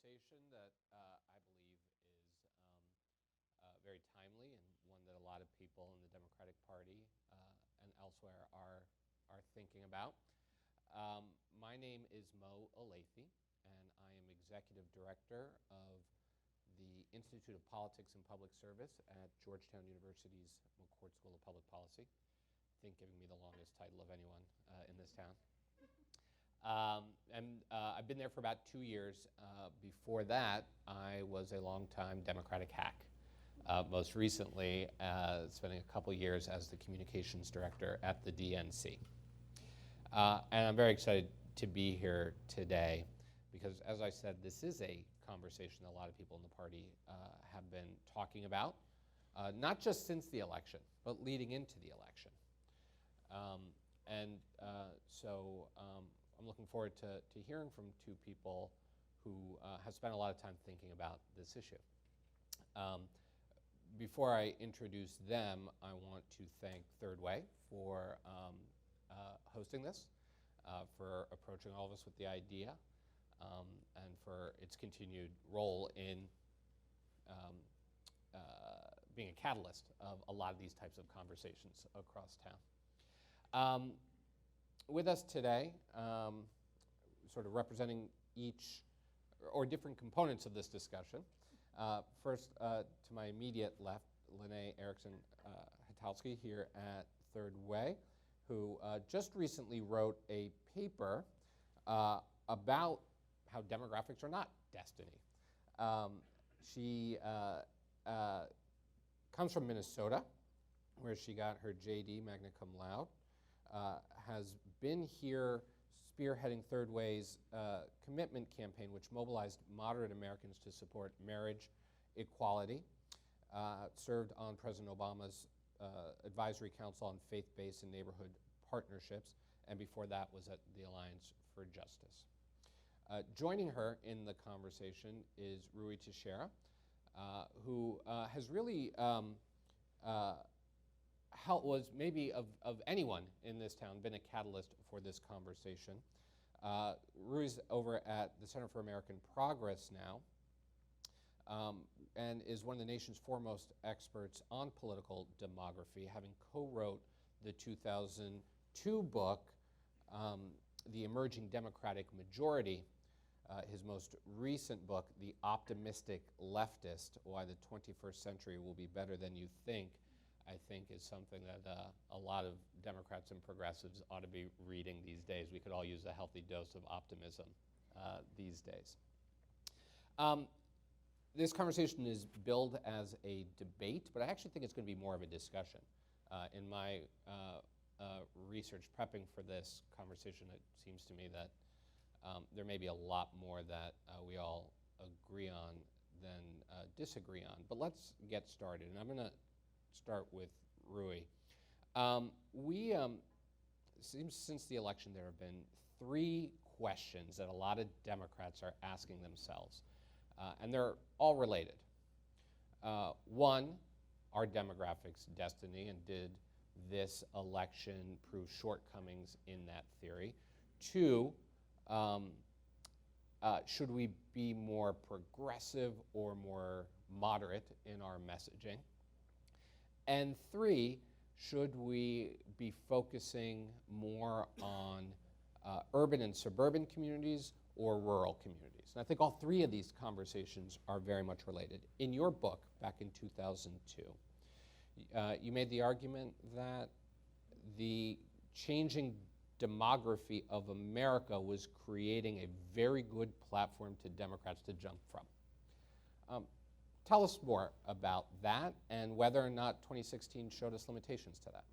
conversation that I believe is very timely and one that a lot of people in the Democratic Party and elsewhere are thinking about. My name is Mo Elleithee, and I am Executive Director of the Institute of Politics and Public Service at Georgetown University's McCourt School of Public Policy. I think giving me the longest title of anyone in this town. I've been there for about 2 years. Before that, I was a longtime Democratic hack. Most recently, spending a couple years as the communications director at the DNC. And I'm very excited to be here today because, as I said, this is a conversation that a lot of people in the party have been talking about, not just since the election, but leading into the election. So I'm looking forward to hearing from two people who have spent a lot of time thinking about this issue. Before I introduce them, I want to thank Third Way for hosting this, for approaching all of us with the idea, and for its continued role in being a catalyst of a lot of these types of conversations across town. With us today, sort of representing each or different components of this discussion. First, to my immediate left, Lanae, Erickson, Hatalsky here at Third Way, who just recently wrote a paper about how demographics are not destiny. She comes from Minnesota, where she got her JD, magna cum laude. Has been here spearheading Third Way's commitment campaign, which mobilized moderate Americans to support marriage equality, served on President Obama's advisory council on faith-based and neighborhood partnerships, and before that was at the Alliance for Justice. Joining her in the conversation is Rui Teixeira, who has really was maybe of anyone in this town been a catalyst for this conversation. Rui's over at the Center for American Progress now, and is one of the nation's foremost experts on political demography, having co-wrote the 2002 book, The Emerging Democratic Majority. His most recent book, The Optimistic Leftist, Why the 21st Century Will Be Better Than You Think, I think is something that a lot of Democrats and progressives ought to be reading these days. We could all use a healthy dose of optimism these days. This conversation is billed as a debate, but I actually think it's going to be more of a discussion. In my research prepping for this conversation, it seems to me that there may be a lot more that we all agree on than disagree on. But let's get started, and I'm going to start with Rui. Since the election, there have been 3 questions that a lot of Democrats are asking themselves, and they're all related. 1, are demographics destiny, and did this election prove shortcomings in that theory? 2, should we be more progressive or more moderate in our messaging? And 3, should we be focusing more on urban and suburban communities or rural communities? And I think all 3 of these conversations are very much related. In your book, back in 2002, you made the argument that the changing demography of America was creating a very good platform to Democrats to jump from. Tell us more about that and whether or not 2016 showed us limitations to that.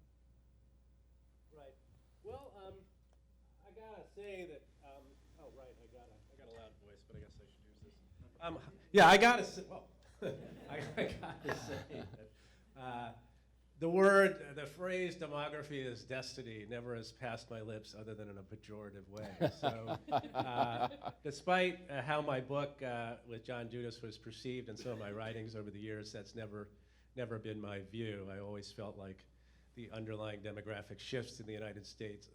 Right. Well, I gotta say that. Oh, right. I got a loud voice, but I guess I should use this. Yeah, I gotta say. Well, I gotta say that the phrase "demography is destiny" never has passed my lips other than in a pejorative way. So, despite how my book with John Judas was perceived in some of my writings over the years, that's never been my view. I always felt like the underlying demographic shifts in the United States,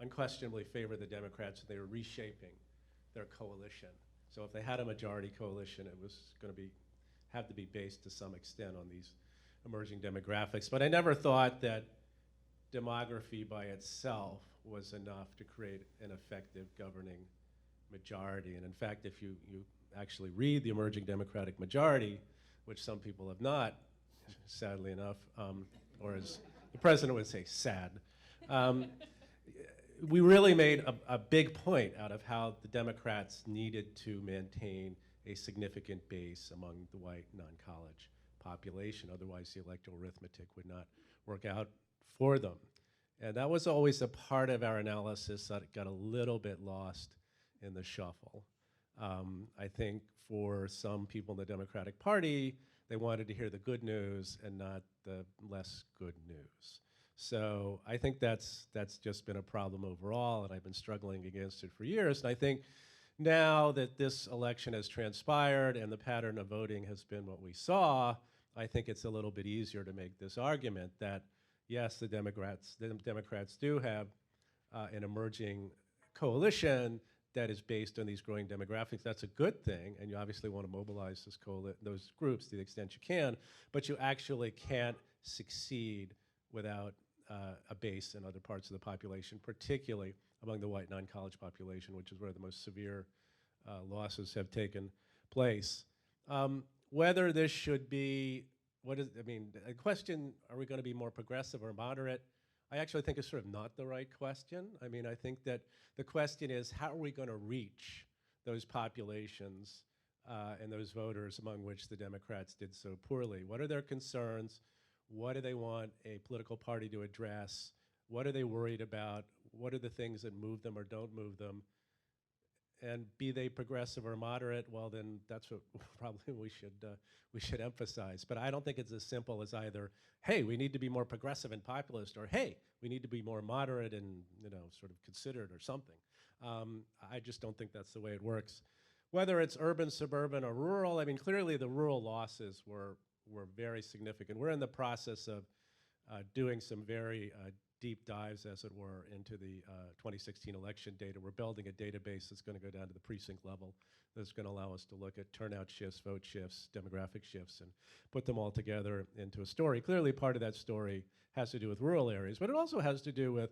unquestionably favor the Democrats, and they were reshaping their coalition. So if they had a majority coalition, it was going to have to be based to some extent on these emerging demographics. But I never thought that demography by itself was enough to create an effective governing majority. And in fact, if you actually read the emerging democratic majority, which some people have not, sadly enough, or as the president would say, sad, we really made a big point out of how the Democrats needed to maintain a significant base among the white non-college population. Otherwise, the electoral arithmetic would not work out for them. And that was always a part of our analysis that got a little bit lost in the shuffle. I think for some people in the Democratic Party, they wanted to hear the good news and not the less good news. So I think that's just been a problem overall, and I've been struggling against it for years. And I think now that this election has transpired and the pattern of voting has been what we saw, I think it's a little bit easier to make this argument that, yes, the Democrats do have an emerging coalition that is based on these growing demographics. That's a good thing, and you obviously want to mobilize those groups to the extent you can, but you actually can't succeed without a base in other parts of the population, particularly among the white non-college population, which is where the most severe losses have taken place. Whether this should be, a question, are we going to be more progressive or moderate? I actually think is sort of not the right question. I mean, I think that the question is, how are we going to reach those populations and those voters among which the Democrats did so poorly? What are their concerns? What do they want a political party to address? What are they worried about? What are the things that move them or don't move them? And be they progressive or moderate, well, then that's what probably we should emphasize. But I don't think it's as simple as either, hey, we need to be more progressive and populist, or hey, we need to be more moderate and sort of considered or something. I just don't think that's the way it works. Whether it's urban, suburban, or rural, I mean, clearly the rural losses were very significant. We're in the process of doing some very deep dives, as it were, into the 2016 election data. We're building a database that's going to go down to the precinct level that's going to allow us to look at turnout shifts, vote shifts, demographic shifts, and put them all together into a story. Clearly, part of that story has to do with rural areas, but it also has to do with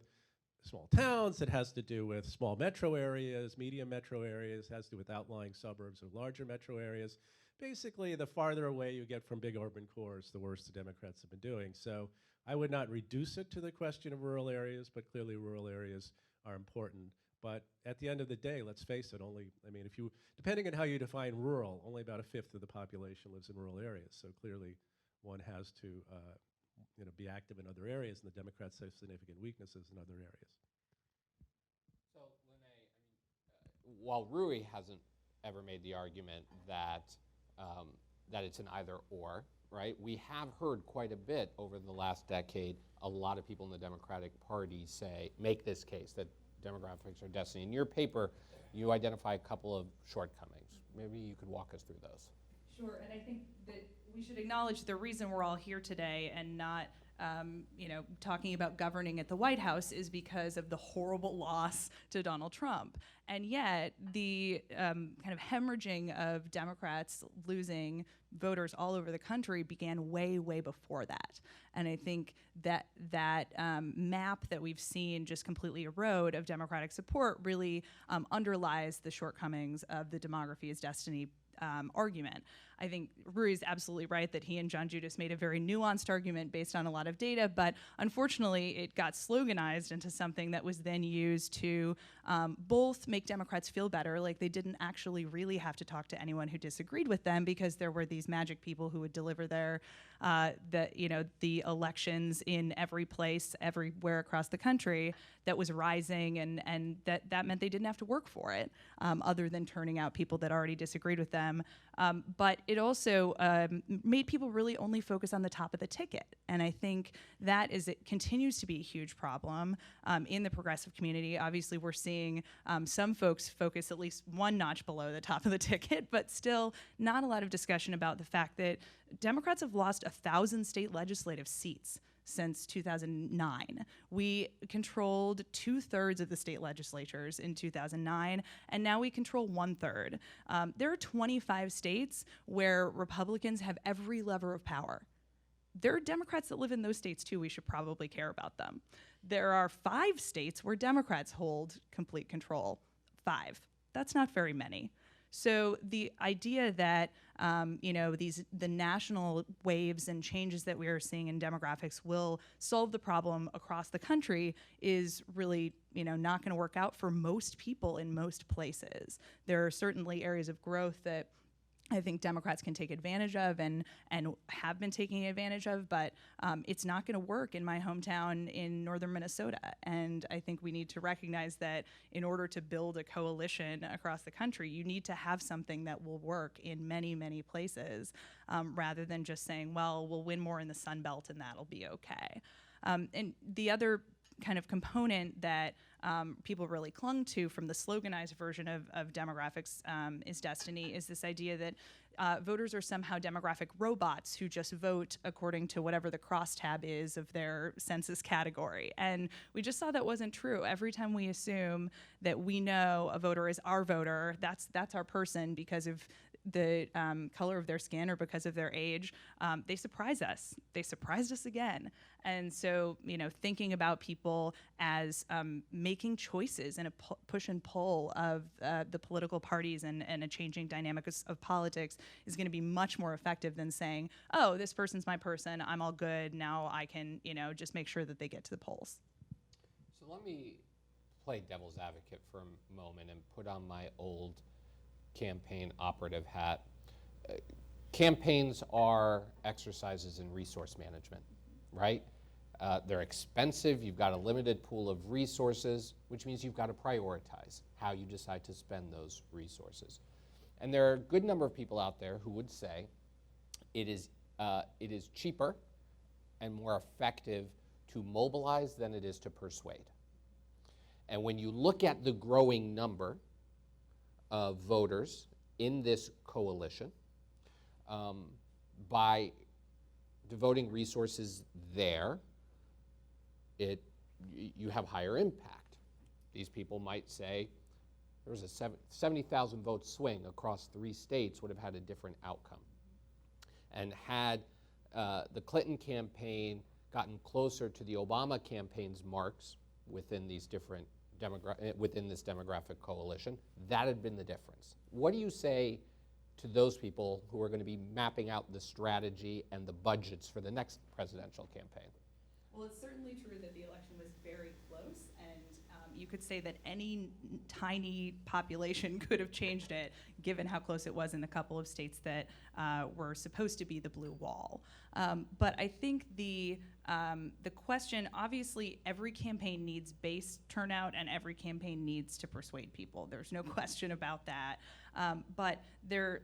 small towns. It has to do with small metro areas, medium metro areas. It has to do with outlying suburbs or larger metro areas. Basically, the farther away you get from big urban cores, the worse the Democrats have been doing. So I would not reduce it to the question of rural areas, but clearly rural areas are important. But at the end of the day, let's face it, depending on how you define rural, only about a fifth of the population lives in rural areas. So clearly one has to be active in other areas, and the Democrats have significant weaknesses in other areas. So, Lanae, while Rui hasn't ever made the argument that it's an either-or, right? We have heard quite a bit over the last decade, a lot of people in the Democratic Party make this case, that demographics are destiny. In your paper, you identify a couple of shortcomings. Maybe you could walk us through those. Sure, and I think that we should acknowledge the reason we're all here today and not talking about governing at the White House is because of the horrible loss to Donald Trump. And yet, the kind of hemorrhaging of Democrats losing voters all over the country began way, way before that. And I think that map that we've seen just completely erode of Democratic support really underlies the shortcomings of the demography is destiny argument. I think Rui is absolutely right that he and John Judas made a very nuanced argument based on a lot of data, but unfortunately it got sloganized into something that was then used to both make Democrats feel better, like they didn't actually really have to talk to anyone who disagreed with them because there were these magic people who would deliver the elections in every place, everywhere across the country that was rising, and that meant they didn't have to work for it, other than turning out people that already disagreed with them. But it also made people really only focus on the top of the ticket. And I think it continues to be a huge problem in the progressive community. Obviously, we're seeing some folks focus at least one notch below the top of the ticket, but still not a lot of discussion about the fact that Democrats have lost 1,000 state legislative seats since 2009. We controlled 2/3 of the state legislatures in 2009, and now we control 1/3. There are 25 states where Republicans have every lever of power. There are Democrats that live in those states too. We should probably care about them. There are 5 states where Democrats hold complete control. 5. That's not very many. So the idea that the national waves and changes that we are seeing in demographics will solve the problem across the country is really not going to work out for most people in most places. There are certainly areas of growth that I think Democrats can take advantage of and have been taking advantage of, but it's not going to work in my hometown in northern Minnesota. And I think we need to recognize that in order to build a coalition across the country, you need to have something that will work in many, many places, rather than just saying, well, we'll win more in the Sun Belt and that'll be okay. And the other kind of component that people really clung to from the sloganized version of demographics is destiny is this idea that voters are somehow demographic robots who just vote according to whatever the crosstab is of their census category. And we just saw that wasn't true. Every time we assume that we know a voter is our voter, that's our person because of the color of their skin or because of their age, they surprise us. They surprised us again. And so, thinking about people as making choices and a push and pull of the political parties and a changing dynamic of politics is going to be much more effective than saying, oh, this person's my person, I'm all good, now I can, just make sure that they get to the polls. So let me play devil's advocate for a moment and put on my old campaign operative hat. Campaigns are exercises in resource management, right? They're expensive, you've got a limited pool of resources, which means you've got to prioritize how you decide to spend those resources. And there are a good number of people out there who would say it is cheaper and more effective to mobilize than it is to persuade. And when you look at the growing number of voters in this coalition, by devoting resources there, you have higher impact. These people might say there was a 70,000 vote swing across 3 states would have had a different outcome. And had the Clinton campaign gotten closer to the Obama campaign's marks within these different within this demographic coalition, that had been the difference. What do you say to those people who are going to be mapping out the strategy and the budgets for the next presidential campaign? Well, it's certainly true that the election was very close, and you could say that any tiny population could have changed it, given how close it was in the couple of states that were supposed to be the blue wall. But I think the question, obviously, every campaign needs base turnout, and every campaign needs to persuade people. There's no question about that. But there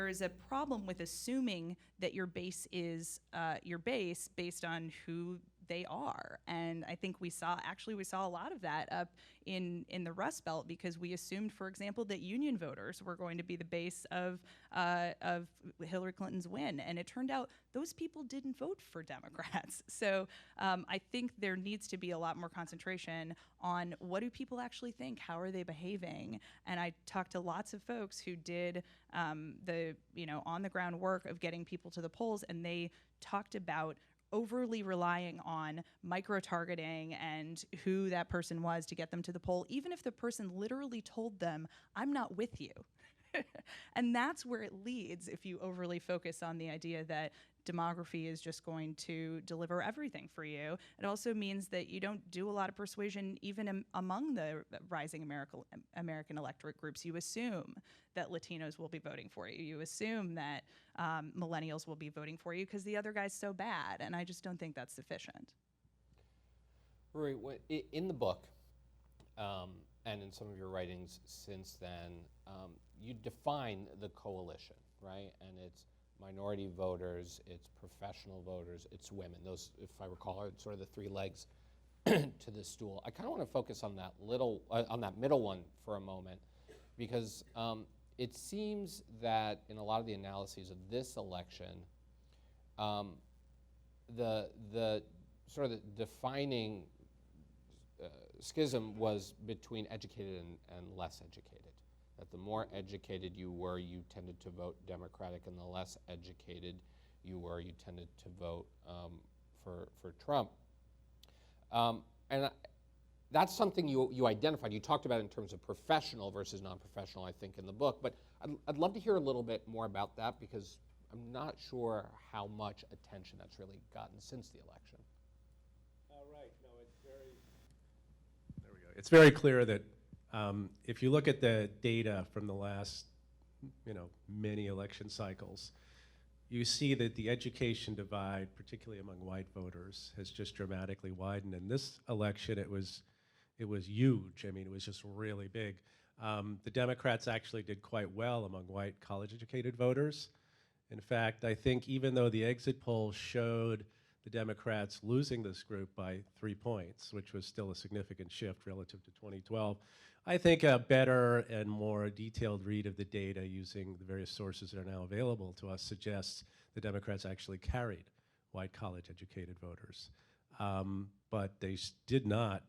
is a problem with assuming that your base is your base based on who they are. And I think we saw a lot of that up in the Rust Belt, because we assumed, for example, that union voters were going to be the base of Hillary Clinton's win. And it turned out those people didn't vote for Democrats. So I think there needs to be a lot more concentration on what do people actually think? How are they behaving? And I talked to lots of folks who did the on the ground work of getting people to the polls, and they talked about overly relying on micro-targeting and who that person was to get them to the poll, even if the person literally told them, I'm not with you. And that's where it leads if you overly focus on the idea that demography is just going to deliver everything for you. It also means that you don't do a lot of persuasion even among the rising American electorate groups. You assume that Latinos will be voting for you. You assume that millennials will be voting for you because the other guy's so bad, and I just don't think that's sufficient. Rory, in the book, and in some of your writings since then, you define the coalition, right? And it's minority voters, it's professional voters, it's women. Those, if I recall, are sort of the 3 legs to the stool. I kind of want to focus on that middle one for a moment, because it seems that in a lot of the analyses of this election, the sort of the defining schism was between educated and less educated. That the more educated you were, you tended to vote Democratic, and the less educated you were, you tended to vote for Trump. That's something you identified. You talked about in terms of professional versus non-professional, I think, in the book. But I'd love to hear a little bit more about that, because I'm not sure how much attention that's really gotten since the election. Right. No, it's very. There we go. It's very clear that if you look at the data from the last, many election cycles, you see that the education divide, particularly among white voters, has just dramatically widened. In this election, it was huge. I mean, it was just really big. The Democrats actually did quite well among white college-educated voters. In fact, I think even though the exit polls showed the Democrats losing this group by 3 points, which was still a significant shift relative to 2012, I think a better and more detailed read of the data using the various sources that are now available to us suggests the Democrats actually carried white college-educated voters. But they did not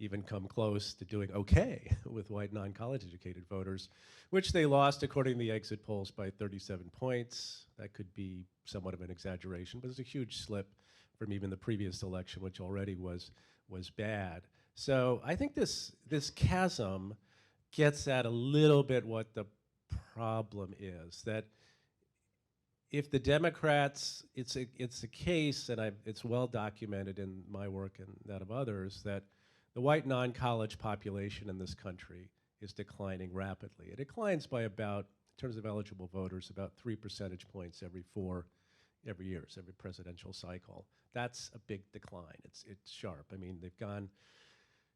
even come close to doing okay with white non-college-educated voters, which they lost, according to the exit polls, by 37 points. That could be somewhat of an exaggeration, but it's a huge slip from even the previous election, which already was bad. So I think this chasm gets at a little bit what the problem is, that if the Democrats, it's a case, and it's well documented in my work and that of others, that the white non-college population in this country is declining rapidly. It declines by about, in terms of eligible voters, about 3 percentage points every years, every presidential cycle. That's a big decline. It's sharp. I mean, they've gone,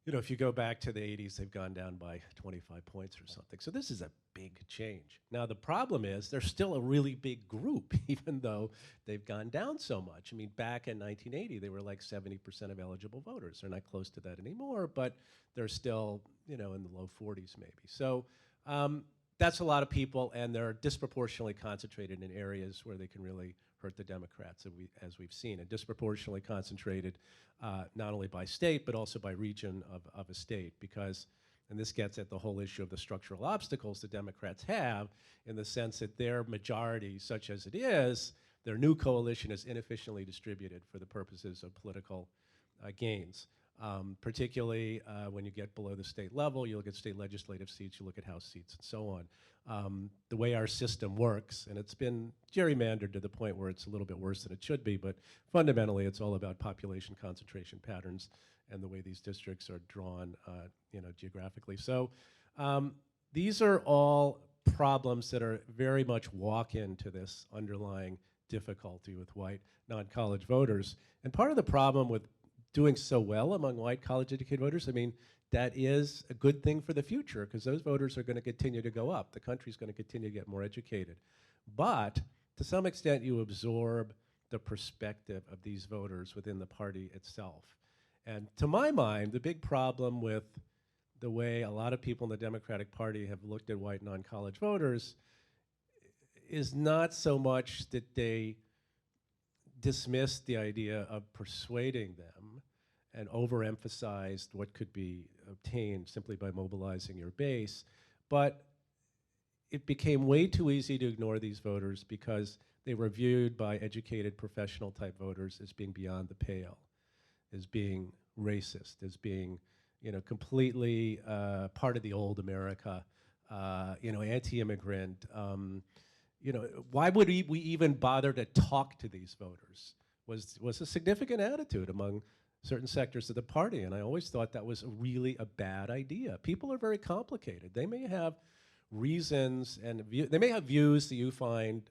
if you go back to the 80s, they've gone down by 25 points or something. So this is a big change. Now, the problem is they're still a really big group, even though they've gone down so much. I mean, back in 1980, they were like 70% of eligible voters. They're not close to that anymore, but they're still, in the low 40s maybe. So that's a lot of people, and they're disproportionately concentrated in areas where they can really hurt the Democrats, as we've seen, and disproportionately concentrated not only by state, but also by region of a state, because, and this gets at the whole issue of the structural obstacles the Democrats have, in the sense that their majority, such as it is, their new coalition is inefficiently distributed for the purposes of political gains. Particularly when you get below the state level, you look at state legislative seats, you look at House seats, and so on. The way our system works, and it's been gerrymandered to the point where it's a little bit worse than it should be, but fundamentally it's all about population concentration patterns and the way these districts are drawn geographically. So these are all problems that are very much walk into this underlying difficulty with white non-college voters. And part of the problem with doing so well among white college-educated voters, I mean, that is a good thing for the future, because those voters are going to continue to go up. The country's going to continue to get more educated. But to some extent, you absorb the perspective of these voters within the party itself. And to my mind, the big problem with the way a lot of people in the Democratic Party have looked at white non-college voters is not so much that they dismissed the idea of persuading them and overemphasized what could be obtained simply by mobilizing your base, but it became way too easy to ignore these voters because they were viewed by educated professional type voters as being beyond the pale, as being racist, as being completely part of the old America, anti-immigrant. Why would we even bother to talk to these voters was a significant attitude among certain sectors of the party, and I always thought that was really a bad idea. People are very complicated. They may have reasons and they may have views that you find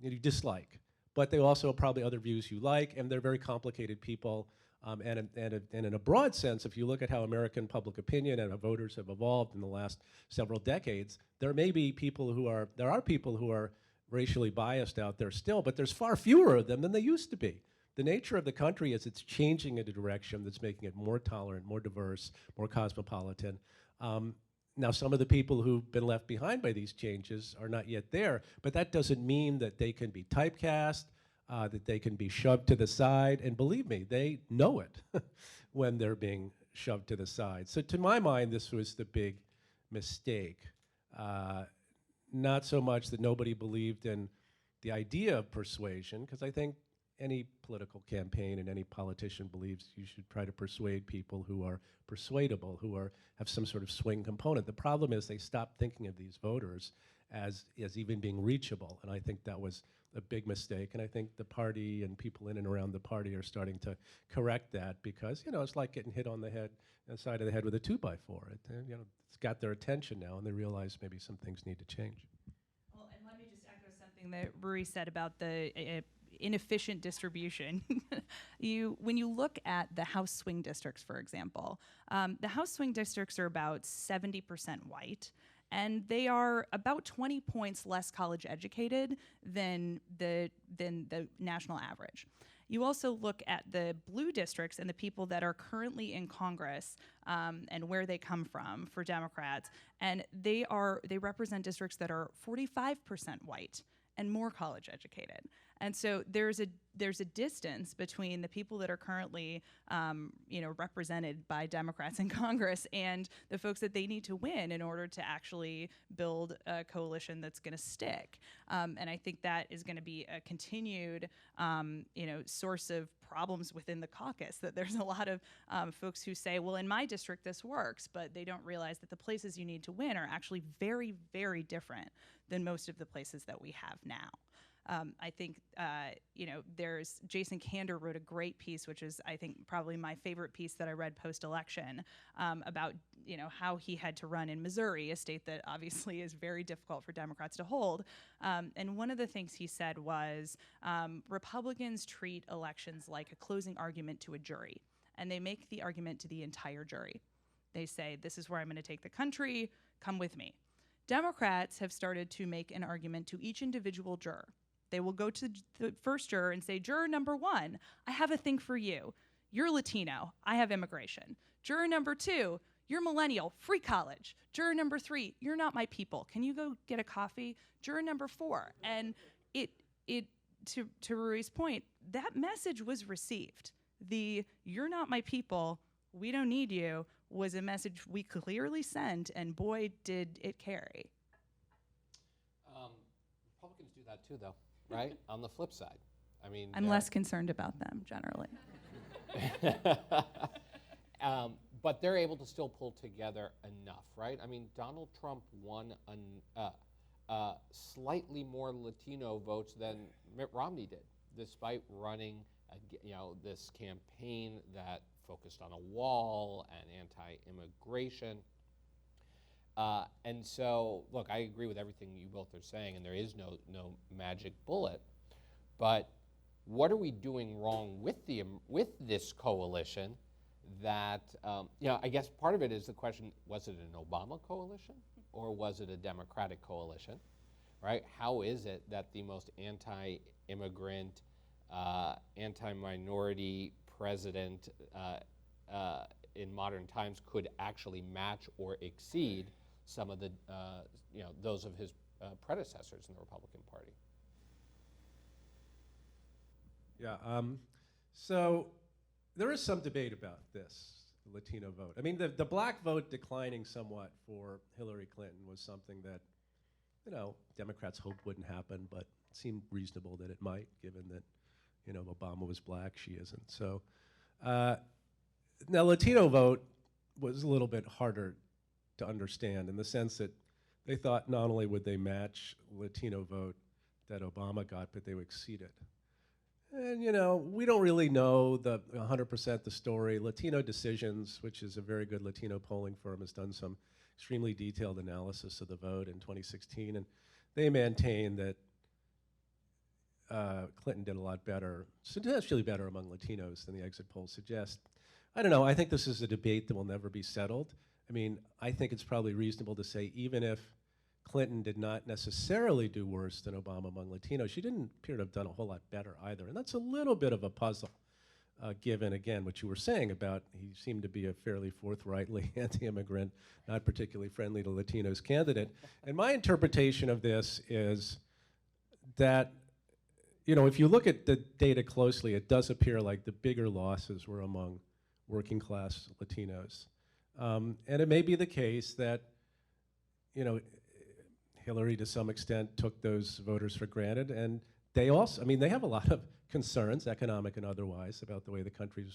you dislike, but they also have probably other views you like, and they're very complicated people. And in a broad sense, if you look at how American public opinion and how voters have evolved in the last several decades, there are people who are racially biased out there still, but there's far fewer of them than there used to be. The nature of the country is it's changing in a direction that's making it more tolerant, more diverse, more cosmopolitan. Now, some of the people who've been left behind by these changes are not yet there, but that doesn't mean that they can be typecast. that they can be shoved to the side, and believe me, they know it when they're being shoved to the side. So to my mind, this was the big mistake. Not so much that nobody believed in the idea of persuasion, because I think any political campaign and any politician believes you should try to persuade people who are persuadable, who have some sort of swing component. The problem is they stopped thinking of these voters as even being reachable, and I think that was a big mistake, and I think the party and people in and around the party are starting to correct that, because, you know, it's like getting hit on the side of the head with a 2x4. You know, it's got their attention now, and they realize maybe some things need to change. Well, and let me just echo something that Rui said about the inefficient distribution. When you look at the House swing districts, for example, the House swing districts are about 70% white, and they are about 20 points less college educated than the national average. You also look at the blue districts and the people that are currently in Congress and where they come from for Democrats, and they represent districts that are 45% white and more college educated. And so there's a distance between the people that are currently represented by Democrats in Congress and the folks that they need to win in order to actually build a coalition that's going to stick. And I think that is going to be a continued source of problems within the caucus, that there's a lot of folks who say, well, in my district this works, but they don't realize that the places you need to win are actually very, very different than most of the places that we have now. I think, there's Jason Kander wrote a great piece, which is, I think, probably my favorite piece that I read post-election, about, how he had to run in Missouri, a state that obviously is very difficult for Democrats to hold. And one of the things he said was, Republicans treat elections like a closing argument to a jury, and they make the argument to the entire jury. They say, this is where I'm going to take the country, come with me. Democrats have started to make an argument to each individual juror. They will go to the first juror and say, juror number 1, I have a thing for you. You're Latino, I have immigration. Juror number 2, you're millennial, free college. Juror number 3, you're not my people. Can you go get a coffee? Juror number 4. And to Rui's point, that message was received. The you're not my people, we don't need you, was a message we clearly sent, and boy, did it carry. Republicans do that too, though, right? On the flip side. I mean, I'm less concerned about them, generally. But they're able to still pull together enough, right? I mean, Donald Trump won slightly more Latino votes than Mitt Romney did, despite running this campaign that focused on a wall and anti-immigration. And so, look, I agree with everything you both are saying, and there is no magic bullet. But what are we doing wrong with this coalition? That I guess part of it is the question: was it an Obama coalition or was it a Democratic coalition? Right? How is it that the most anti-immigrant, anti-minority president in modern times could actually match or exceed some of the those of his predecessors in the Republican Party? Yeah. So there is some debate about this, the Latino vote. I mean, the black vote declining somewhat for Hillary Clinton was something that, Democrats hoped wouldn't happen, but it seemed reasonable that it might, given that, Obama was black, she isn't. So now Latino vote was a little bit harder to understand, in the sense that they thought not only would they match Latino vote that Obama got, but they would exceed it. And, we don't really know 100% the story. Latino Decisions, which is a very good Latino polling firm, has done some extremely detailed analysis of the vote in 2016, and they maintain that Clinton did a lot better, substantially better among Latinos than the exit polls suggest. I don't know. I think this is a debate that will never be settled. I mean, I think it's probably reasonable to say, even if Clinton did not necessarily do worse than Obama among Latinos, she didn't appear to have done a whole lot better either. And that's a little bit of a puzzle, given, again, what you were saying about he seemed to be a fairly forthrightly anti-immigrant, not particularly friendly to Latinos candidate. And my interpretation of this is that, if you look at the data closely, it does appear like the bigger losses were among working class Latinos. And it may be the case that, Hillary to some extent took those voters for granted, and they also, they have a lot of concerns, economic and otherwise, about the way the country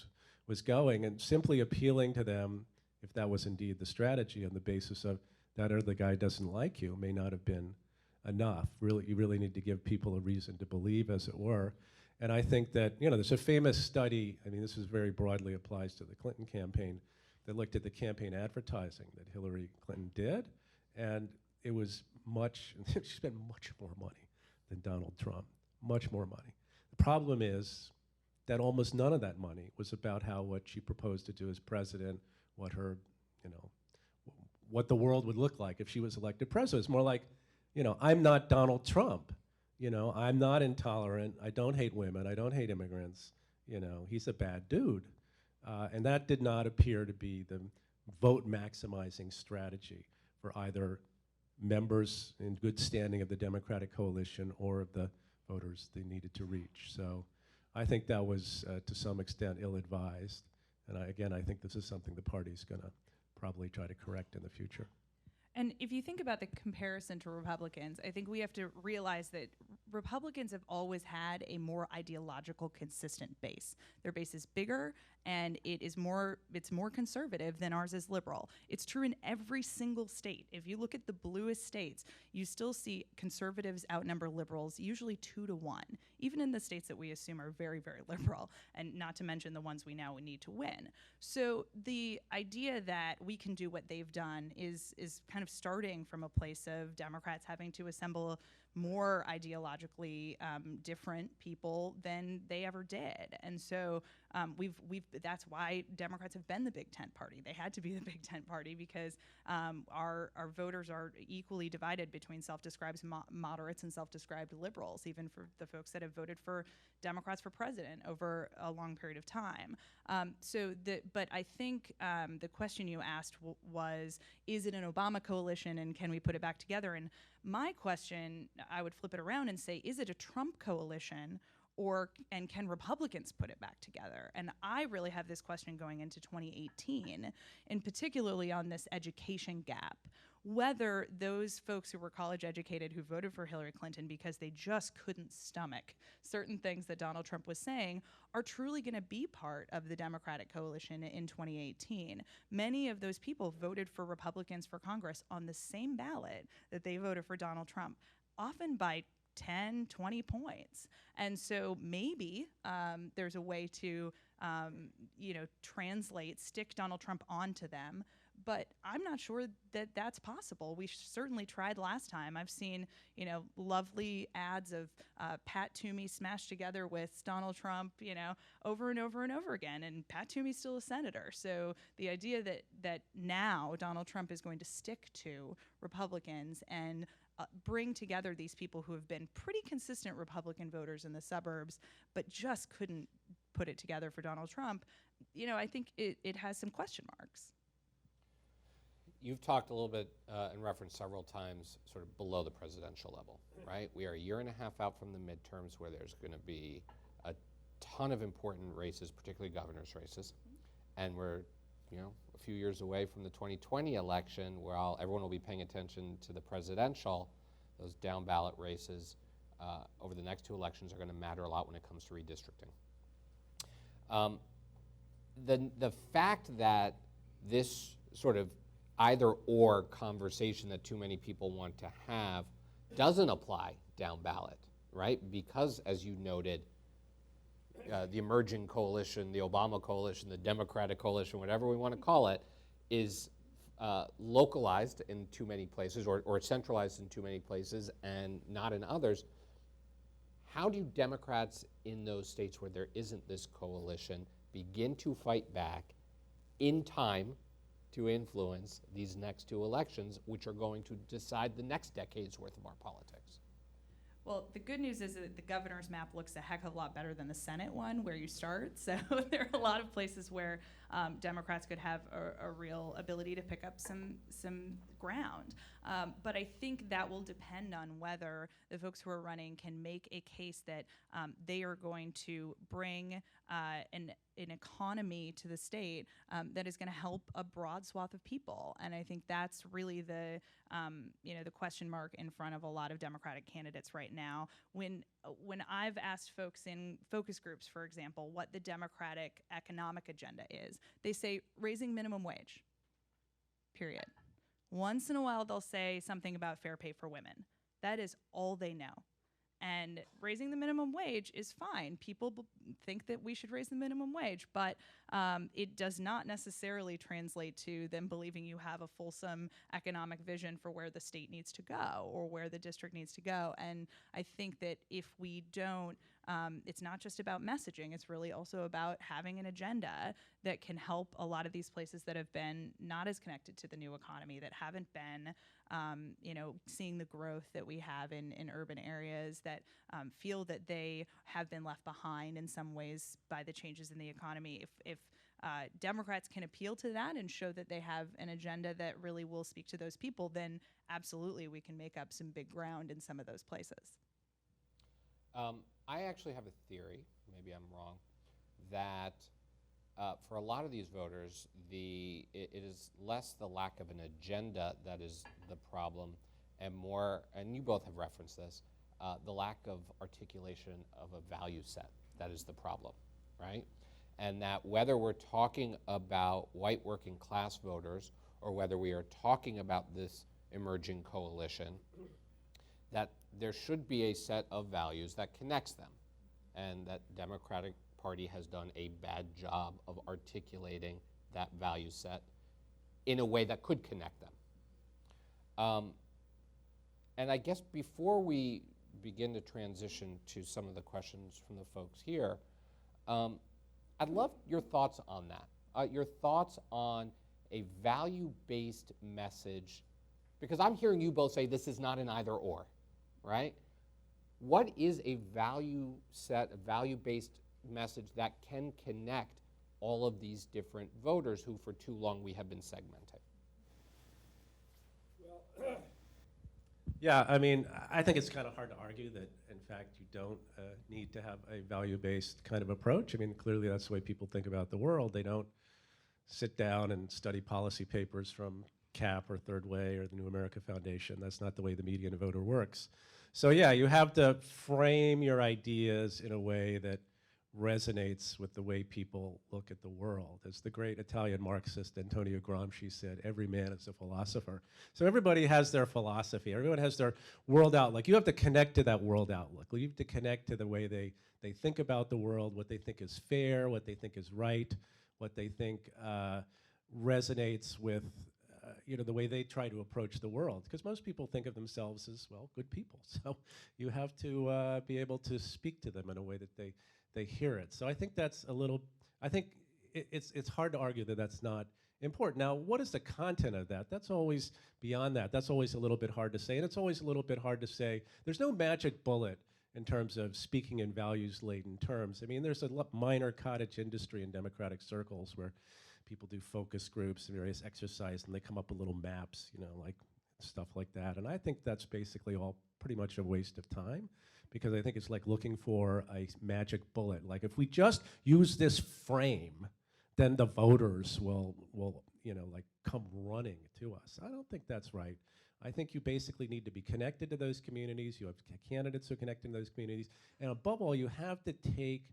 was going, and simply appealing to them, if that was indeed the strategy on the basis of that other guy doesn't like you, may not have been enough. Really, you really need to give people a reason to believe, as it were. And I think that, there's a famous study, this is very broadly applies to the Clinton campaign, that looked at the campaign advertising that Hillary Clinton did, and it was she spent much more money than Donald Trump, much more money. The problem is that almost none of that money was about what she proposed to do as president, what her, what the world would look like if she was elected president. It's more like, I'm not Donald Trump. I'm not intolerant. I don't hate women. I don't hate immigrants. He's a bad dude. And that did not appear to be the vote maximizing strategy for either members in good standing of the Democratic coalition or of the voters they needed to reach. So I think that was, to some extent, ill-advised. And I think this is something the party's going to probably try to correct in the future. And if you think about the comparison to Republicans, I think we have to realize that Republicans have always had a more ideological, consistent base. Their base is bigger, and it's more conservative than ours is liberal. It's true in every single state. If you look at the bluest states, you still see conservatives outnumber liberals, usually 2-1, even in the states that we assume are very, very liberal, and not to mention the ones we need to win. So the idea that we can do what they've done is kind of starting from a place of Democrats having to assemble more ideologically different people than they ever did. And so that's why Democrats have been the Big Tent party. They had to be the Big Tent party because our voters are equally divided between self-described moderates and self-described liberals, even for the folks that have voted for Democrats for president over a long period of time. But I think the question you asked was, is it an Obama coalition and can we put it back together? And my question, I would flip it around and say, is it a Trump coalition, and can Republicans put it back together? And I really have this question going into 2018, and particularly on this education gap, whether those folks who were college educated who voted for Hillary Clinton because they just couldn't stomach certain things that Donald Trump was saying are truly going to be part of the Democratic coalition in 2018. Many of those people voted for Republicans for Congress on the same ballot that they voted for Donald Trump, often by 10, 20 points. And so maybe there's a way to, stick Donald Trump onto them. But I'm not sure that that's possible. We certainly tried last time. I've seen, lovely ads of Pat Toomey smashed together with Donald Trump, over and over and over again. And Pat Toomey's still a senator. So the idea that now Donald Trump is going to stick to Republicans and bring together these people who have been pretty consistent Republican voters in the suburbs, but just couldn't put it together for Donald Trump, I think it has some question marks. You've talked a little bit and referenced several times sort of below the presidential level, right? We are a year and a half out from the midterms where there's going to be a ton of important races, particularly governor's races. And we're, a few years away from the 2020 election where everyone will be paying attention to the presidential. Those down ballot races over the next two elections are going to matter a lot when it comes to redistricting. The fact that this sort of either or conversation that too many people want to have doesn't apply down ballot, right? Because, as you noted, the emerging coalition, the Obama coalition, the Democratic coalition, whatever we want to call it, is localized in too many places or centralized in too many places and not in others. How do Democrats in those states where there isn't this coalition begin to fight back in time to influence these next two elections, which are going to decide the next decade's worth of our politics? Well, the good news is that the governor's map looks a heck of a lot better than the Senate one, where you start. So there are a lot of places where Democrats could have a real ability to pick up some ground. But I think that will depend on whether the folks who are running can make a case that they are going to bring an economy to the state that is going to help a broad swath of people. And I think that's really the the question mark in front of a lot of Democratic candidates right now. When I've asked folks in focus groups, for example, what the Democratic economic agenda is, they say raising minimum wage, period. Once in a while, they'll say something about fair pay for women. That is all they know. And raising the minimum wage is fine. People think that we should raise the minimum wage, but it does not necessarily translate to them believing you have a fulsome economic vision for where the state needs to go or where the district needs to go. And I think that if we don't, it's not just about messaging, it's really also about having an agenda that can help a lot of these places that have been not as connected to the new economy, that haven't been seeing the growth that we have in urban areas, that feel that they have been left behind in some ways by the changes in the economy. If Democrats can appeal to that and show that they have an agenda that really will speak to those people, then absolutely we can make up some big ground in some of those places. I actually have a theory, maybe I'm wrong, that for a lot of these voters, it is less the lack of an agenda that is the problem, and more, and you both have referenced this, the lack of articulation of a value set that is the problem, right? And that whether we're talking about white working class voters or whether we are talking about this emerging coalition, that there should be a set of values that connects them, and that Democratic Party has done a bad job of articulating that value set in a way that could connect them. And I guess before we begin to transition to some of the questions from the folks here, I'd love your thoughts on that. Your thoughts on a value-based message, because I'm hearing you both say this is not an either or, right? What is a value set, a value-based message that can connect all of these different voters who for too long we have been segmenting? Well, yeah, I mean, I think it's kind of hard to argue that, in fact, you don't need to have a value-based kind of approach. I mean, clearly that's the way people think about the world. They don't sit down and study policy papers from CAP or Third Way or the New America Foundation. That's not the way the median voter works. So yeah, you have to frame your ideas in a way that resonates with the way people look at the world. As the great Italian Marxist Antonio Gramsci said, every man is a philosopher. So everybody has their philosophy. Everyone has their world outlook. You have to connect to that world outlook. You have to connect to the way they think about the world, what they think is fair, what they think is right, what they think resonates with the way they try to approach the world. Because most people think of themselves as, well, good people. So you have to be able to speak to them in a way that they hear it. So I think that's it's hard to argue that that's not important. Now, what is the content of that? That's always beyond that. That's always a little bit hard to say. And it's always a little bit hard to say. There's no magic bullet in terms of speaking in values-laden terms. I mean, there's a minor cottage industry in Democratic circles where people do focus groups and various exercise, and they come up with little maps, like stuff like that. And I think that's basically all pretty much a waste of time, because I think it's like looking for a magic bullet. Like if we just use this frame, then the voters will come running to us. I don't think that's right. I think you basically need to be connected to those communities. You have candidates who are connected to those communities. And above all, you have to take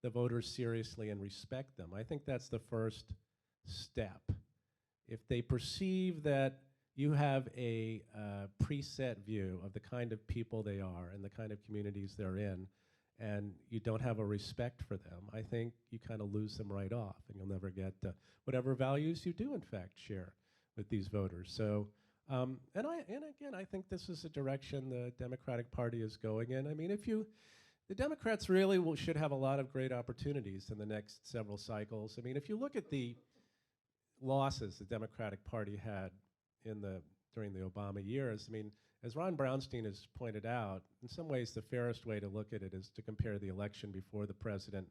the voters seriously and respect them. I think that's the first step. If they perceive that you have a preset view of the kind of people they are and the kind of communities they're in, and you don't have a respect for them, I think you kind of lose them right off, and you'll never get whatever values you do in fact share with these voters. So, and again, I think this is a direction the Democratic Party is going in. I mean, the Democrats really should have a lot of great opportunities in the next several cycles. I mean, if you look at the losses the Democratic Party had during the Obama years, I mean, as Ron Brownstein has pointed out, in some ways the fairest way to look at it is to compare the election before the president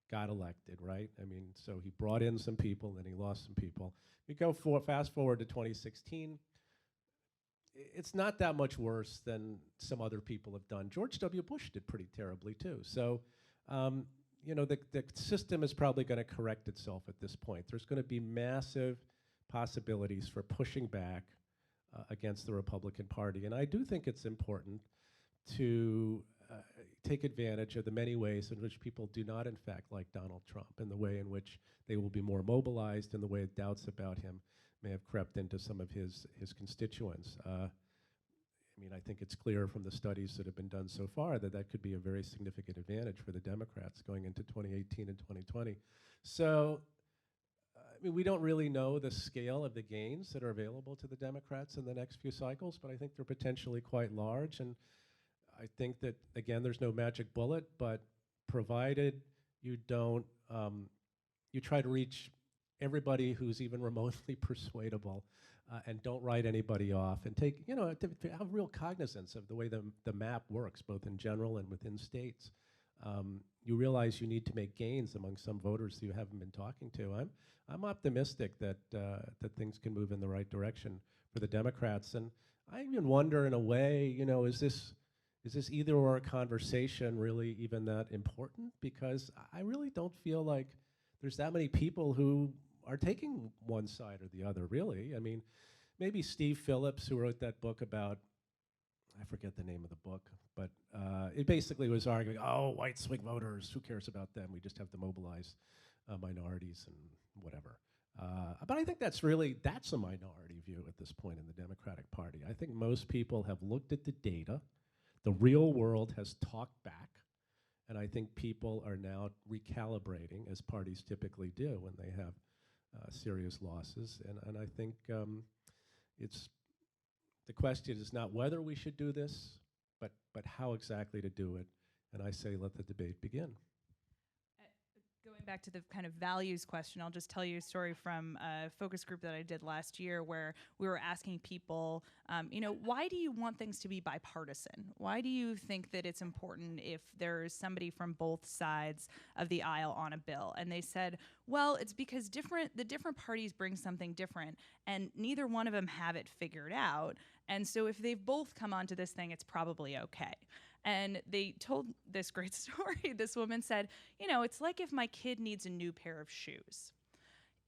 got elected, right? I mean, so he brought in some people, then he lost some people. You go fast forward to 2016, it's not that much worse than some other people have done. George W. Bush did pretty terribly too. So, you know, the system is probably going to correct itself at this point. There's going to be massive possibilities for pushing back against the Republican Party. And I do think it's important to take advantage of the many ways in which people do not, in fact, like Donald Trump, and the way in which they will be more mobilized, and the way doubts about him may have crept into some of his constituents. I mean, I think it's clear from the studies that have been done so far that that could be a very significant advantage for the Democrats going into 2018 and 2020. So, I mean, we don't really know the scale of the gains that are available to the Democrats in the next few cycles, but I think they're potentially quite large. And I think that, again, there's no magic bullet, but provided you don't, you try to reach everybody who's even remotely persuadable, and don't write anybody off, and take, you know, to have real cognizance of the way the map works, both in general and within states. You realize you need to make gains among some voters that you haven't been talking to. I'm optimistic that that things can move in the right direction for the Democrats, and I even wonder, in a way, you know, is this either or a conversation really even that important? Because I really don't feel like there's that many people who are taking one side or the other, really. I mean, maybe Steve Phillips, who wrote that book about, I forget the name of the book, but it basically was arguing, oh, white swing voters, who cares about them? We just have to mobilize minorities and whatever. But I think that's a minority view at this point in the Democratic Party. I think most people have looked at the data. The real world has talked back. And I think people are now recalibrating, as parties typically do when they have serious losses. And I think the question is not whether we should do this, but how exactly to do it. And I say let the debate begin. Going back to the kind of values question, I'll just tell you a story from a focus group that I did last year, where we were asking people, you know, why do you want things to be bipartisan? Why do you think that it's important if there's somebody from both sides of the aisle on a bill? And they said, well, it's because the different parties bring something different, and neither one of them have it figured out. And so if they've both come onto this thing, it's probably okay. And they told this great story. This woman said, you know, it's like if my kid needs a new pair of shoes.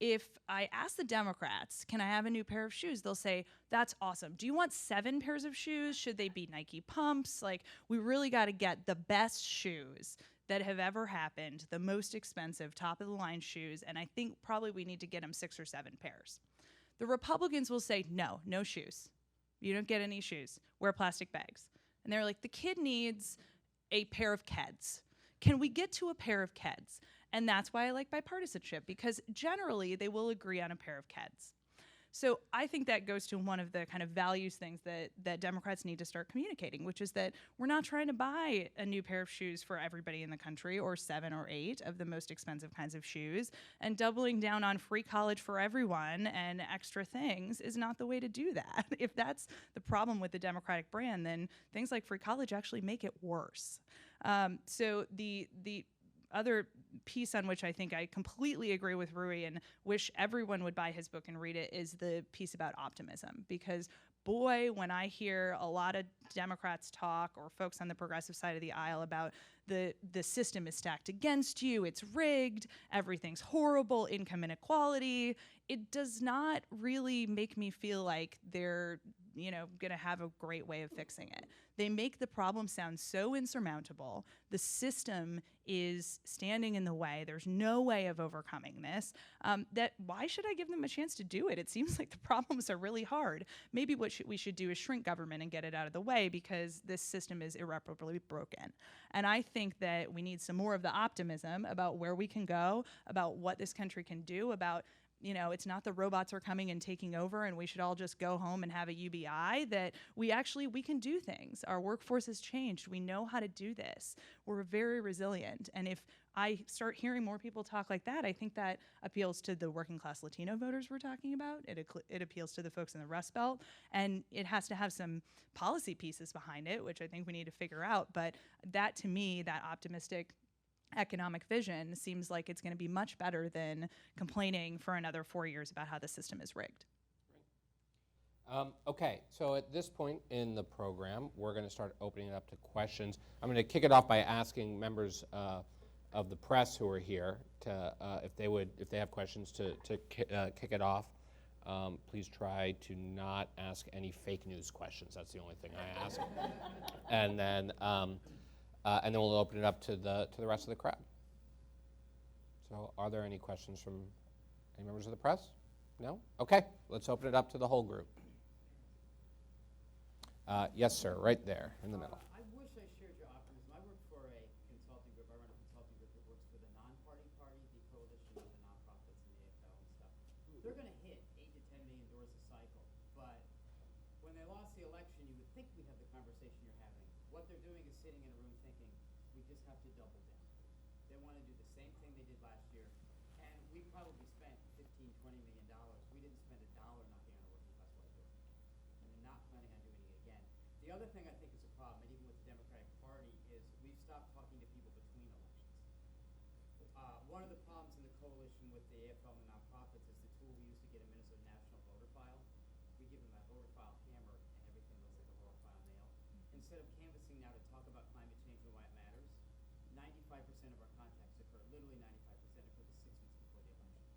If I ask the Democrats, can I have a new pair of shoes? They'll say, that's awesome. Do you want 7 pairs of shoes? Should they be Nike pumps? Like, we really got to get the best shoes that have ever happened, the most expensive, top of the line shoes. And I think probably we need to get them 6 or 7 pairs. The Republicans will say, no shoes. You don't get any shoes. Wear plastic bags. And they're like, the kid needs a pair of Keds. Can we get to a pair of Keds? And that's why I like bipartisanship, because generally they will agree on a pair of Keds. So I think that goes to one of the kind of values things that Democrats need to start communicating, which is that we're not trying to buy a new pair of shoes for everybody in the country, or 7 or 8 of the most expensive kinds of shoes, and doubling down on free college for everyone and extra things is not the way to do that. If that's the problem with the Democratic brand, then things like free college actually make it worse. So the other piece on which I think I completely agree with Rui and wish everyone would buy his book and read it is the piece about optimism. Because boy, when I hear a lot of Democrats talk, or folks on the progressive side of the aisle, about the system is stacked against you, it's rigged, everything's horrible, income inequality, it does not really make me feel like they're, you know, gonna have a great way of fixing it. They make the problem sound so insurmountable. The system is standing in the way. There's no way of overcoming this. That why should I give them a chance to do it? It seems like the problems are really hard. Maybe what we should do is shrink government and get it out of the way, because this system is irreparably broken. And I think that we need some more of the optimism about where we can go, about what this country can do, about, you know, it's not the robots are coming and taking over and we should all just go home and have a UBI, that we can do things. Our workforce has changed. We know how to do this. We're very resilient. And if I start hearing more people talk like that, I think that appeals to the working class Latino voters we're talking about. It appeals to the folks in the Rust Belt, and it has to have some policy pieces behind it, which I think we need to figure out. But that, to me, that optimistic economic vision seems like it's going to be much better than complaining for another 4 years about how the system is rigged. Okay, so at this point in the program, we're going to start opening it up to questions. I'm going to kick it off by asking members of the press who are here to, if they have questions, to kick it off. Please try to not ask any fake news questions. That's the only thing I ask. And then we'll open it up to the rest of the crowd. So, are there any questions from any members of the press? No? Okay, let's open it up to the whole group. Yes, sir, right there in the middle. I wish I shared your optimism. I work for a consulting group. I run a consulting group that works for the non-party party, the coalition of the nonprofits and the AFL and stuff. They're going to hit 8 to 10 million doors a cycle, but when they lost the election, you would think we'd have the conversation you're having. What they're doing is sitting in a room thinking, we just have to double down. They want to do the same thing they did last year, and we probably spent $15, $20 million. We didn't spend $1 knocking on a working class white door, and they're not planning on doing it again. The other thing I think is a problem, and even with the Democratic Party, is we've stopped talking to people between elections. One of the problems in the coalition with the AFL and the nonprofits is the tool we use to get a Minnesota national voter file. We give them that voter file hammer, and everything looks like a voter file nail. Instead of canvassing now to talk about climate change and why it matters, 95% of our contacts occur, literally 95% occur the 6 weeks before the election.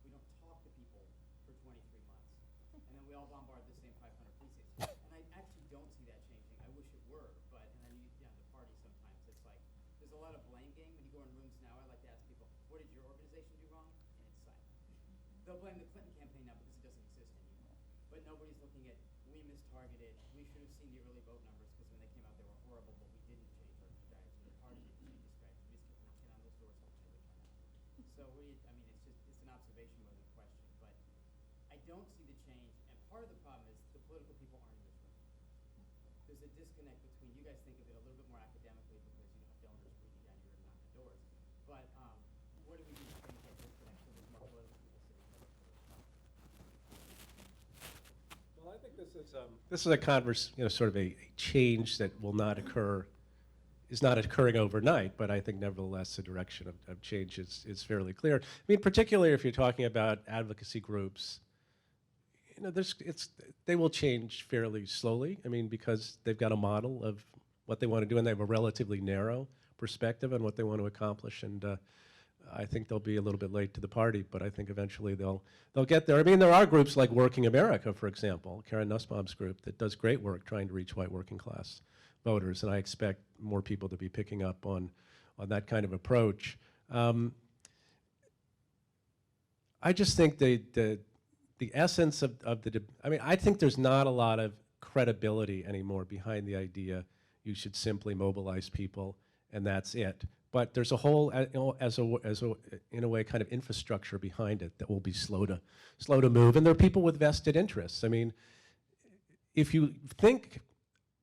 We don't talk to people for 23 months, and then we all bombard the same 500 precincts. And I actually don't see that changing. I wish it were, but, and then you get on the party sometimes, it's like, there's a lot of blame game. When you go in rooms now, I like to ask people, what did your organization do wrong? And it's silent. They'll blame the Clinton campaign now because it doesn't exist anymore. But nobody's looking at, we mistargeted, we should have seen the early vote numbers because when they came out they were horrible, but we didn't change our strategy. The party didn't change the strategy. We just kept knocking on those doors hoping they would turn out. So what do you, I mean, it's an observation more than a question, but I don't see the change, and part of the problem is the political people aren't in this room. There's a disconnect between, you guys think of it a little bit more academically because you have donors breathing down your ear and knocking doors, but what do we do to change that disconnect so there's more political people sitting there? Well, I think this is a converse, sort of a change that will not occur, is not occurring overnight, but I think nevertheless the direction of change is fairly clear. I mean, particularly if you're talking about advocacy groups, they will change fairly slowly. I mean, because they've got a model of what they want to do, and they have a relatively narrow perspective on what they want to accomplish. And I think they'll be a little bit late to the party, but I think eventually they'll get there. I mean, there are groups like Working America, for example, Karen Nussbaum's group, that does great work trying to reach white working class voters, and I expect more people to be picking up on that kind of approach. I just think the essence of I think there's not a lot of credibility anymore behind the idea you should simply mobilize people and that's it. But there's a whole, in a way, kind of infrastructure behind it that will be slow to move, and there are people with vested interests. I mean, if you think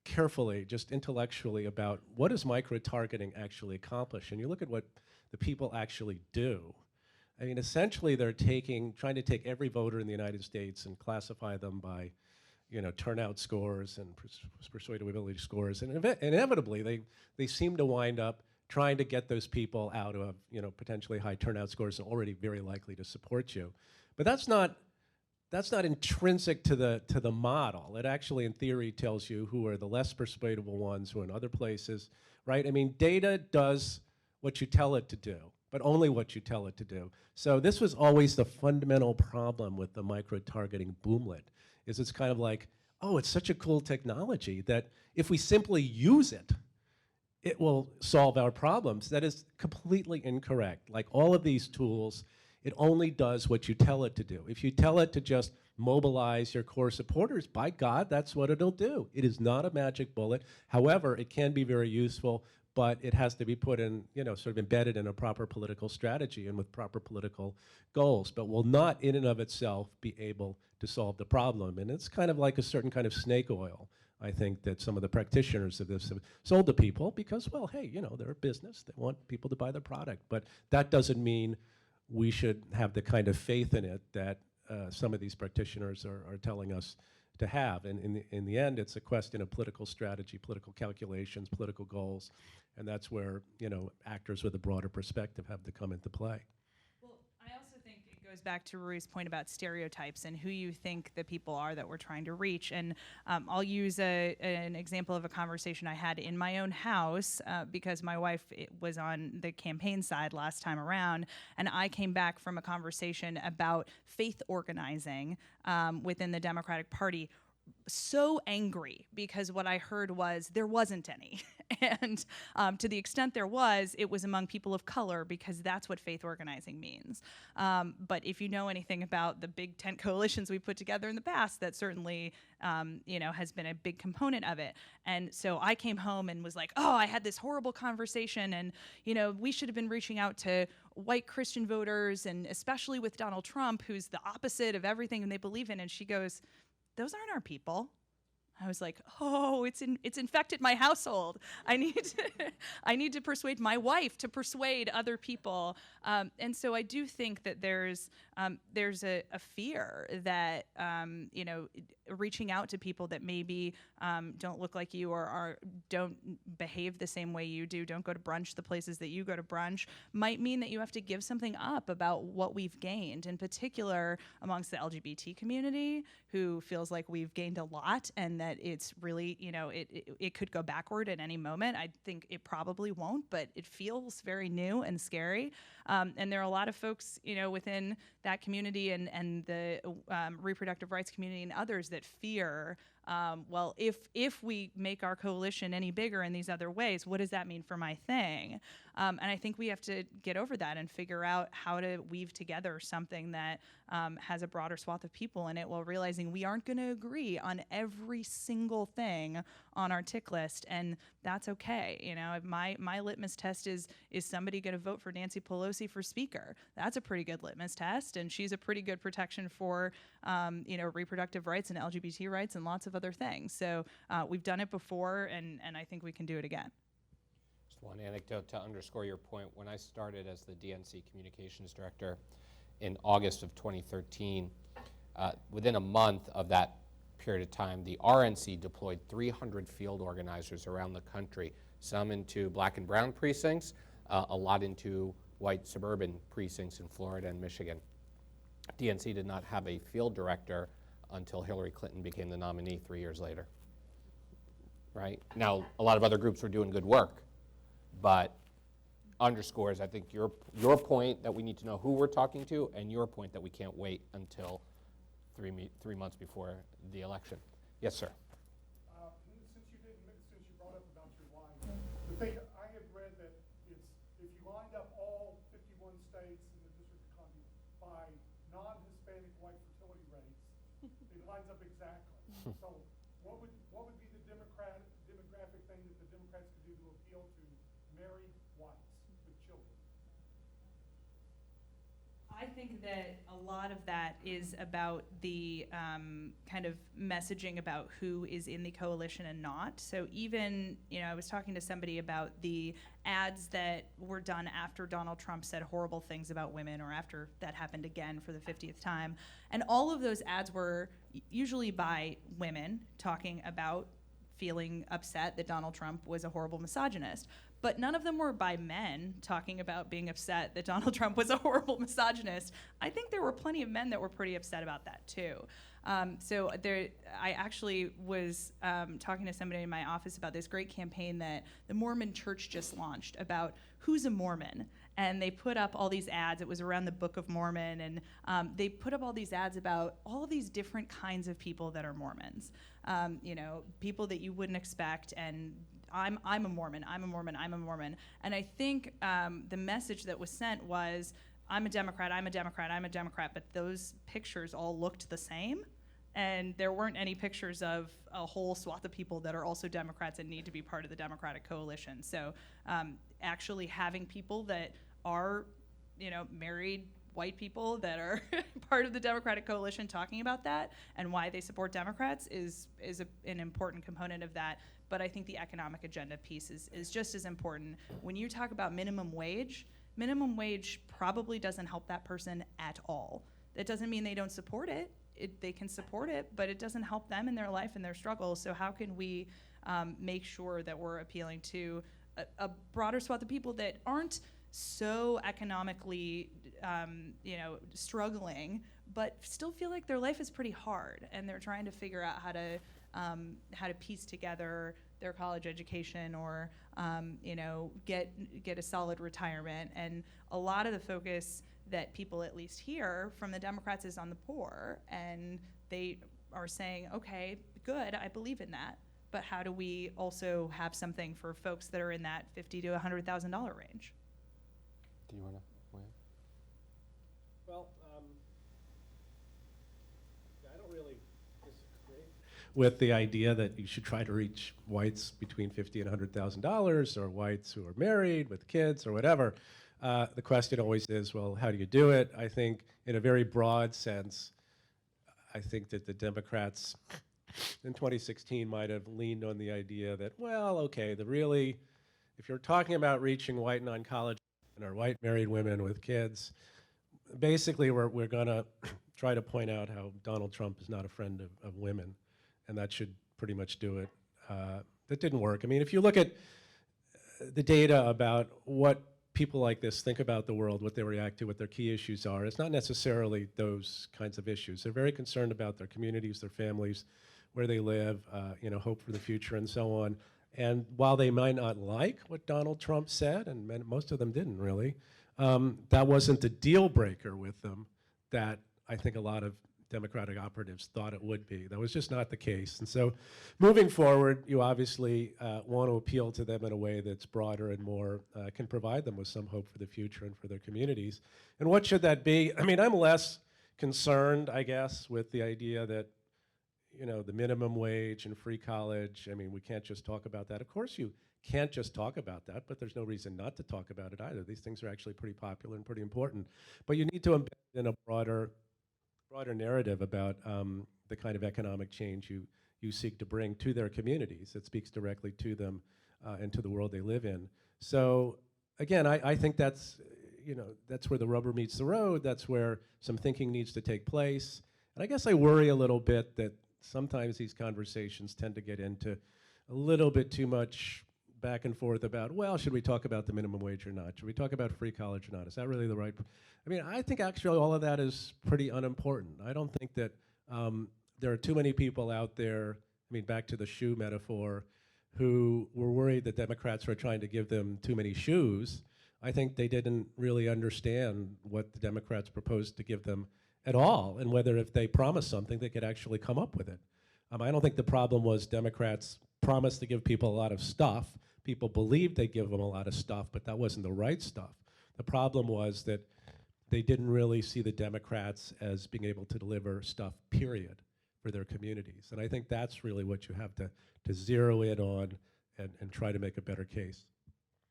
carefully, just intellectually, about what does micro-targeting actually accomplish, and you look at what the people actually do, I mean, essentially they're trying to take every voter in the United States and classify them by, turnout scores and persuadability scores, and inevitably they seem to wind up trying to get those people out of, potentially high turnout scores and already very likely to support you. But that's not intrinsic to the model. It actually, in theory, tells you who are the less persuadable ones, who are in other places, right? I mean, data does what you tell it to do, but only what you tell it to do. So this was always the fundamental problem with the micro-targeting boomlet, is it's kind of like, oh, it's such a cool technology that if we simply use it, it will solve our problems. That is completely incorrect. Like all of these tools, it only does what you tell it to do. If you tell it to just mobilize your core supporters, by God, that's what it'll do. It is not a magic bullet. However, it can be very useful, but it has to be put in, sort of embedded in a proper political strategy and with proper political goals, but will not in and of itself be able to solve the problem. And it's kind of like a certain kind of snake oil. I think that some of the practitioners of this have sold to people because, well, hey, you know, they're a business. They want people to buy their product. But that doesn't mean we should have the kind of faith in it that some of these practitioners are telling us to have. And in the end, it's a question of political strategy, political calculations, political goals. And that's where, you know, actors with a broader perspective have to come into play. Well, I also think it goes back to Rui's point about stereotypes and who you think the people are that we're trying to reach. And I'll use an example of a conversation I had in my own house because my wife was on the campaign side last time around, and I came back from a conversation about faith organizing within the Democratic Party so angry because what I heard was there wasn't any. And to the extent there was, it was among people of color because that's what faith organizing means. But if you know anything about the big tent coalitions we put together in the past, that certainly you know, has been a big component of it. And so I came home and was like, oh, I had this horrible conversation, and you know, we should have been reaching out to white Christian voters, and especially with Donald Trump, who's the opposite of everything they believe in. And she goes, those aren't our people. I was like, oh, it's infected my household. I need to persuade my wife to persuade other people. And so I do think that there's a fear that you know, reaching out to people that maybe don't look like you or don't behave the same way you do, don't go to brunch the places that you go to brunch, might mean that you have to give something up about what we've gained, in particular amongst the LGBT community, who feels like we've gained a lot and that it's really, you know, it could go backward at any moment. I think it probably won't, but it feels very new and scary. And there are a lot of folks, you know, within that community and the reproductive rights community and others that fear, well, if we make our coalition any bigger in these other ways, what does that mean for my thing? And I think we have to get over that and figure out how to weave together something that has a broader swath of people in it, while realizing we aren't going to agree on every single thing on our tick list, and that's okay. You know, my litmus test is somebody going to vote for Nancy Pelosi for Speaker? That's a pretty good litmus test, and she's a pretty good protection for you know, reproductive rights and LGBT rights and lots of other things. So we've done it before, and I think we can do it again. Just one anecdote to underscore your point. When I started as the DNC communications director in August of 2013, within a month of that period of time, the RNC deployed 300 field organizers around the country, some into black and brown precincts, a lot into white suburban precincts in Florida and Michigan. DNC did not have a field director until Hillary Clinton became the nominee 3 years later. Right? Now, a lot of other groups were doing good work, but underscores, I think, your point that we need to know who we're talking to, and your point that we can't wait until 3 months before the election. Yes, sir. Since you brought up about your wife, the thing I have read that it's, if you lined up all 51 states in the District of Columbia by non-Hispanic white fertility rates, it lines up exactly. So what would be the demographic thing that the Democrats could do to appeal to married whites with children? I think that a lot of that is about the kind of messaging about who is in the coalition and not. So even, you know, I was talking to somebody about the ads that were done after Donald Trump said horrible things about women, or after that happened again for the 50th time. And all of those ads were usually by women talking about feeling upset that Donald Trump was a horrible misogynist. But none of them were by men talking about being upset that Donald Trump was a horrible misogynist. I think there were plenty of men that were pretty upset about that too. So I actually was talking to somebody in my office about this great campaign that the Mormon Church just launched about who's a Mormon. And they put up all these ads. It was around the Book of Mormon, and they put up all these ads about all of these different kinds of people that are Mormons. You know, people that you wouldn't expect, and I'm a Mormon, I'm a Mormon, I'm a Mormon. And I think the message that was sent was, I'm a Democrat, I'm a Democrat, I'm a Democrat, but those pictures all looked the same. And there weren't any pictures of a whole swath of people that are also Democrats and need to be part of the Democratic coalition. So actually having people that are, you know, married white people that are part of the Democratic coalition talking about that and why they support Democrats is an important component of that. But I think the economic agenda piece is just as important. When you talk about minimum wage probably doesn't help that person at all. That doesn't mean they don't support it. They can support it, but it doesn't help them in their life and their struggles. So how can we make sure that we're appealing to a broader swath of people that aren't so economically, struggling, but still feel like their life is pretty hard, and they're trying to figure out how to piece together their college education or, get a solid retirement. And a lot of the focus that people at least hear from the Democrats is on the poor, and they are saying, okay, good, I believe in that, but how do we also have something for folks that are in that $50,000 to $100,000 range? Do you want to weigh in? Well, I don't really disagree with the idea that you should try to reach whites between $50,000 and $100,000, or whites who are married with kids or whatever. The question always is, well, how do you do it? I think in a very broad sense, I think that the Democrats in 2016 might have leaned on the idea that, well, okay, if you're talking about reaching white non-college or white married women with kids, basically we're going to try to point out how Donald Trump is not a friend of women, and that should pretty much do it. That didn't work. I mean, if you look at the data about what people like this think about the world, what they react to, what their key issues are, it's not necessarily those kinds of issues. They're very concerned about their communities, their families, where they live, hope for the future and so on. And while they might not like what Donald Trump said, and most of them didn't really, that wasn't the deal breaker with them that I think a lot of Democratic operatives thought it would be. That was just not the case. And so moving forward, you obviously want to appeal to them in a way that's broader and more, can provide them with some hope for the future and for their communities. And what should that be? I mean, I'm less concerned, I guess, with the idea that, the minimum wage and free college, I mean, we can't just talk about that. Of course you can't just talk about that, but there's no reason not to talk about it either. These things are actually pretty popular and pretty important. But you need to embed in a broader narrative about the kind of economic change you seek to bring to their communities that speaks directly to them and to the world they live in. So again, I think that's where the rubber meets the road. That's where some thinking needs to take place. And I guess I worry a little bit that sometimes these conversations tend to get into a little bit too much back and forth about, well, should we talk about the minimum wage or not? Should we talk about free college or not? Is that really the right? I mean, I think actually all of that is pretty unimportant. I don't think that there are too many people out there, I mean, back to the shoe metaphor, who were worried that Democrats were trying to give them too many shoes. I think they didn't really understand what the Democrats proposed to give them at all, and whether if they promised something, they could actually come up with it. I don't think the problem was Democrats promised to give people a lot of stuff. People believed they'd give them a lot of stuff, but that wasn't the right stuff. The problem was that they didn't really see the Democrats as being able to deliver stuff, period, for their communities. And I think that's really what you have to zero in on and try to make a better case.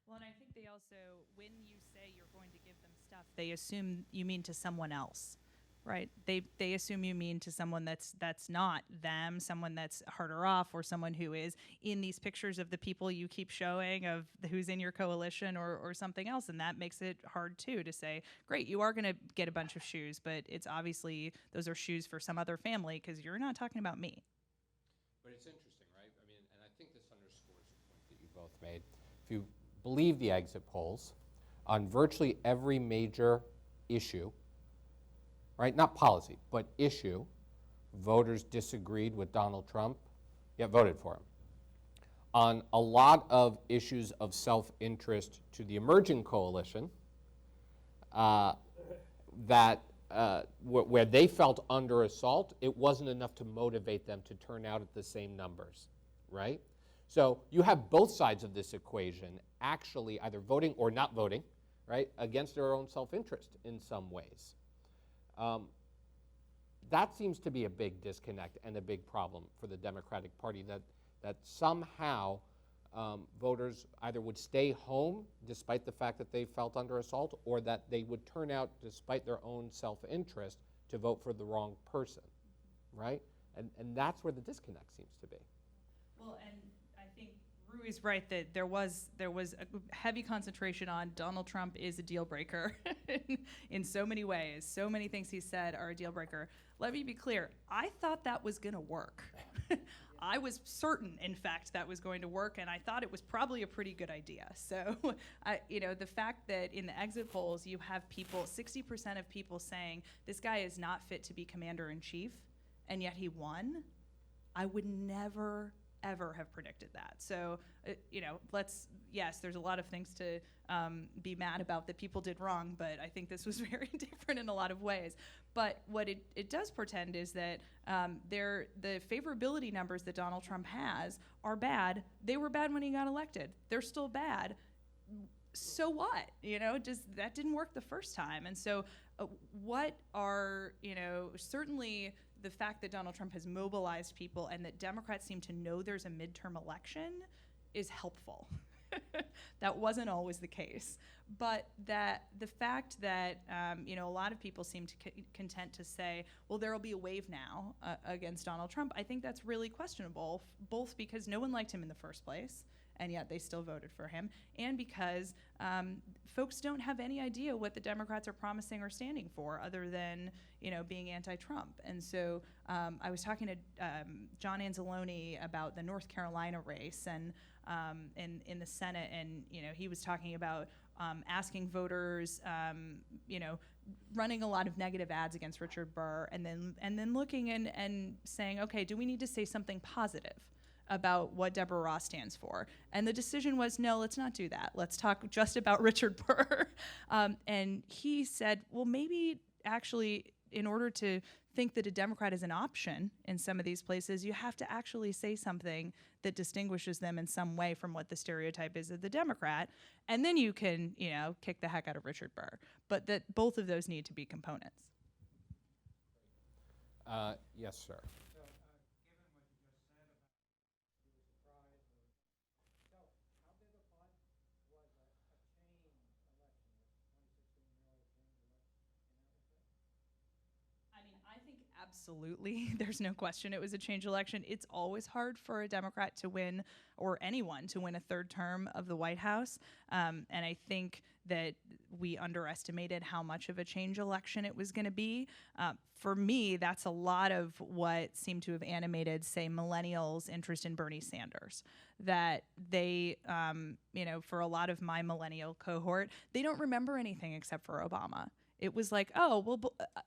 Well, and I think they also, when you say you're going to give them stuff, they assume you mean to someone else. Right, they assume you mean to someone that's not them, someone that's harder off, or someone who is in these pictures of the people you keep showing of who's in your coalition or something else, and that makes it hard too to say, great, you are going to get a bunch of shoes, but it's obviously those are shoes for some other family because you're not talking about me. But it's interesting, right? I mean, and I think this underscores the point that you both made. If you believe the exit polls, on virtually every major issue, right, not policy, but issue, voters disagreed with Donald Trump, yet voted for him. On a lot of issues of self-interest to the emerging coalition, where they felt under assault, it wasn't enough to motivate them to turn out at the same numbers, right? So you have both sides of this equation actually either voting or not voting, right, against their own self-interest in some ways. That seems to be a big disconnect and a big problem for the Democratic Party, that somehow voters either would stay home despite the fact that they felt under assault, or that they would turn out despite their own self-interest to vote for the wrong person, right? And that's where the disconnect seems to be. Well, and I think Rui's right that there was a heavy concentration on Donald Trump is a deal breaker in so many ways. So many things he said are a deal breaker. Let me be clear. I thought that was going to work. I was certain, in fact, that was going to work, and I thought it was probably a pretty good idea. So, the fact that in the exit polls you have 60% of people saying this guy is not fit to be commander-in-chief, and yet he won, I would never, ever have predicted that. So, yes, there's a lot of things to be mad about that people did wrong, but I think this was very different in a lot of ways. But what it does portend is that the favorability numbers that Donald Trump has are bad. They were bad when he got elected. They're still bad. So what? That didn't work the first time. And so certainly the fact that Donald Trump has mobilized people and that Democrats seem to know there's a midterm election is helpful. That wasn't always the case. But that the fact that a lot of people seem to content to say, well, there will be a wave now against Donald Trump, I think that's really questionable, both because no one liked him in the first place, and yet they still voted for him, and because folks don't have any idea what the Democrats are promising or standing for other than being anti-Trump. And so I was talking to John Anzalone about the North Carolina race and in the Senate, and he was talking about asking voters, running a lot of negative ads against Richard Burr, and then looking and saying, okay, do we need to say something positive about what Deborah Ross stands for? And the decision was, no, let's not do that. Let's talk just about Richard Burr. And he said, well, maybe actually in order to think that a Democrat is an option in some of these places, you have to actually say something that distinguishes them in some way from what the stereotype is of the Democrat. And then you can, kick the heck out of Richard Burr. But that both of those need to be components. Yes, sir. So, given what you just said about you were surprised, so how big a part was a chain election, the 2016 really chain election in that respect? I mean, I think absolutely, there's no question it was a change election. It's always hard for a Democrat to win, or anyone to win a third term of the White House. And I think that we underestimated how much of a change election it was going to be. For me, that's a lot of what seemed to have animated, say, millennials' interest in Bernie Sanders. That they, for a lot of my millennial cohort, they don't remember anything except for Obama. It was like, oh, well,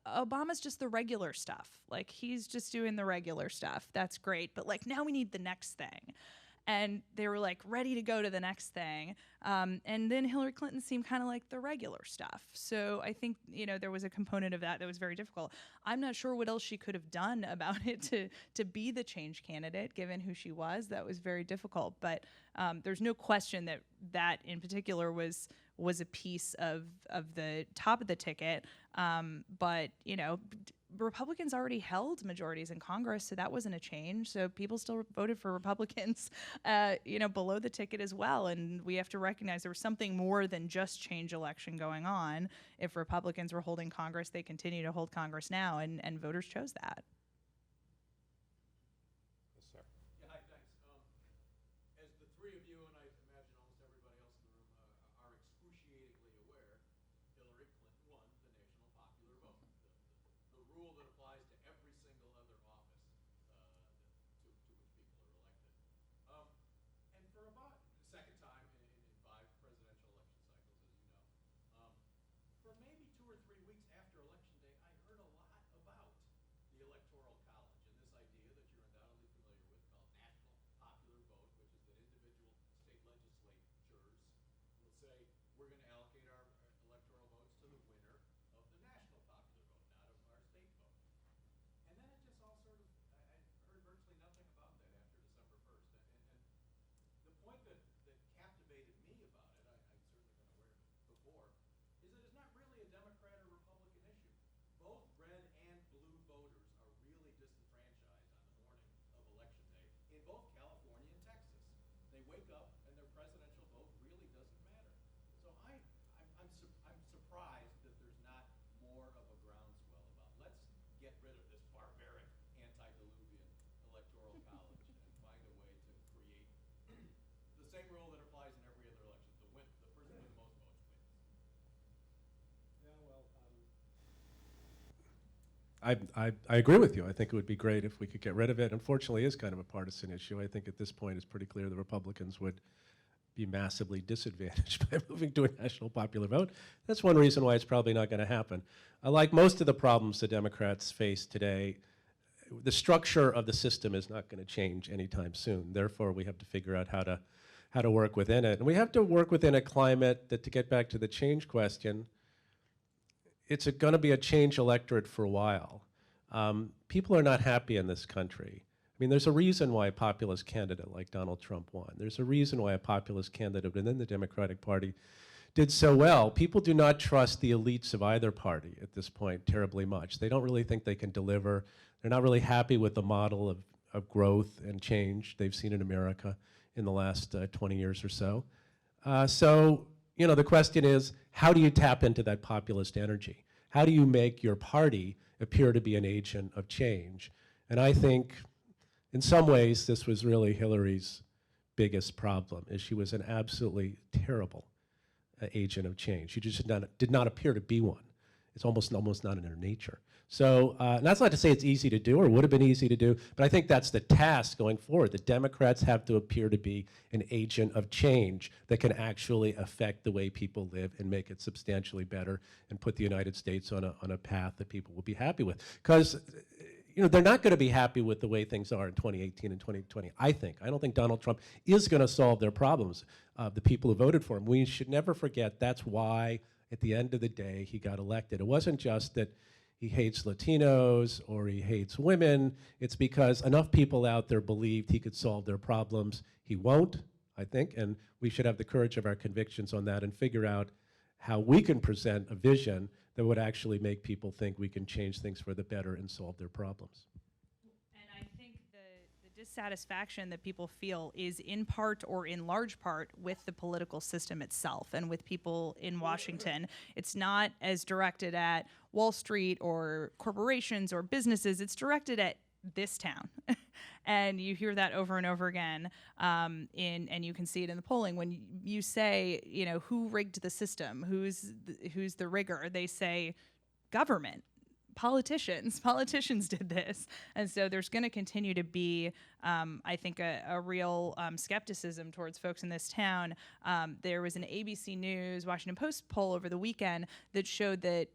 Obama's just the regular stuff. Like, he's just doing the regular stuff. That's great. But, now we need the next thing. And they were, ready to go to the next thing. And then Hillary Clinton seemed kind of like the regular stuff. So I think, there was a component of that was very difficult. I'm not sure what else she could have done about it to be the change candidate, given who she was. That was very difficult. But there's no question that in particular was a piece of the top of the ticket. But, Republicans already held majorities in Congress, so that wasn't a change. So people still voted for Republicans, below the ticket as well. And we have to recognize there was something more than just change election going on. If Republicans were holding Congress, they continue to hold Congress now, and voters chose that. Yes, sir. Yeah, hi, thanks. As the three of you, and I imagine almost everybody else in the room, are excruciatingly aware, Hillary Clinton won the national popular vote. The rule that applies to every single other office to which people are elected. And for about the second time in 5 presidential election cycles, as you know, for maybe 2 or 3 weeks after Election Day, I heard a lot about the electoral same rule that applies in every other election. The person with the most votes wins. Yeah, well, I agree with you. I think it would be great if we could get rid of it. Unfortunately, it is kind of a partisan issue. I think at this point it's pretty clear the Republicans would be massively disadvantaged by moving to a national popular vote. That's one reason why it's probably not going to happen. Like most of the problems the Democrats face today, the structure of the system is not going to change anytime soon. Therefore, we have to figure out how to work within it. And we have to work within a climate that, to get back to the change question, it's going to be a change electorate for a while. People are not happy in this country. I mean, there's a reason why a populist candidate like Donald Trump won. There's a reason why a populist candidate within the Democratic Party did so well. People do not trust the elites of either party at this point terribly much. They don't really think they can deliver. They're not really happy with the model of growth and change they've seen in America in the last 20 years or so. So, you know, the question is, how do you tap into that populist energy? How do you make your party appear to be an agent of change? And I think, in some ways, this was really Hillary's biggest problem, is she was an absolutely terrible agent of change. She just did not appear to be one. It's almost not in her nature. So that's not to say it's easy to do or would have been easy to do, but I think that's the task going forward. The Democrats have to appear to be an agent of change that can actually affect the way people live and make it substantially better and put the United States on a path that people will be happy with. Because they're not going to be happy with the way things are in 2018 and 2020, I think. I don't think Donald Trump is going to solve their problems, the people who voted for him. We should never forget that's why, at the end of the day, he got elected. It wasn't just that he hates Latinos or he hates women. It's because enough people out there believed he could solve their problems. He won't, I think, and we should have the courage of our convictions on that and figure out how we can present a vision that would actually make people think we can change things for the better and solve their problems. And I think the dissatisfaction that people feel is in part or in large part with the political system itself and with people in Washington. It's not as directed at Wall Street or corporations or businesses. It's directed at this town. And you hear that over and over again, and you can see it in the polling. When you say, who rigged the system, who's the rigger, they say government. Politicians did this. And so there's going to continue to be, I think, a real skepticism towards folks in this town. There was an ABC News, Washington Post poll over the weekend that showed that,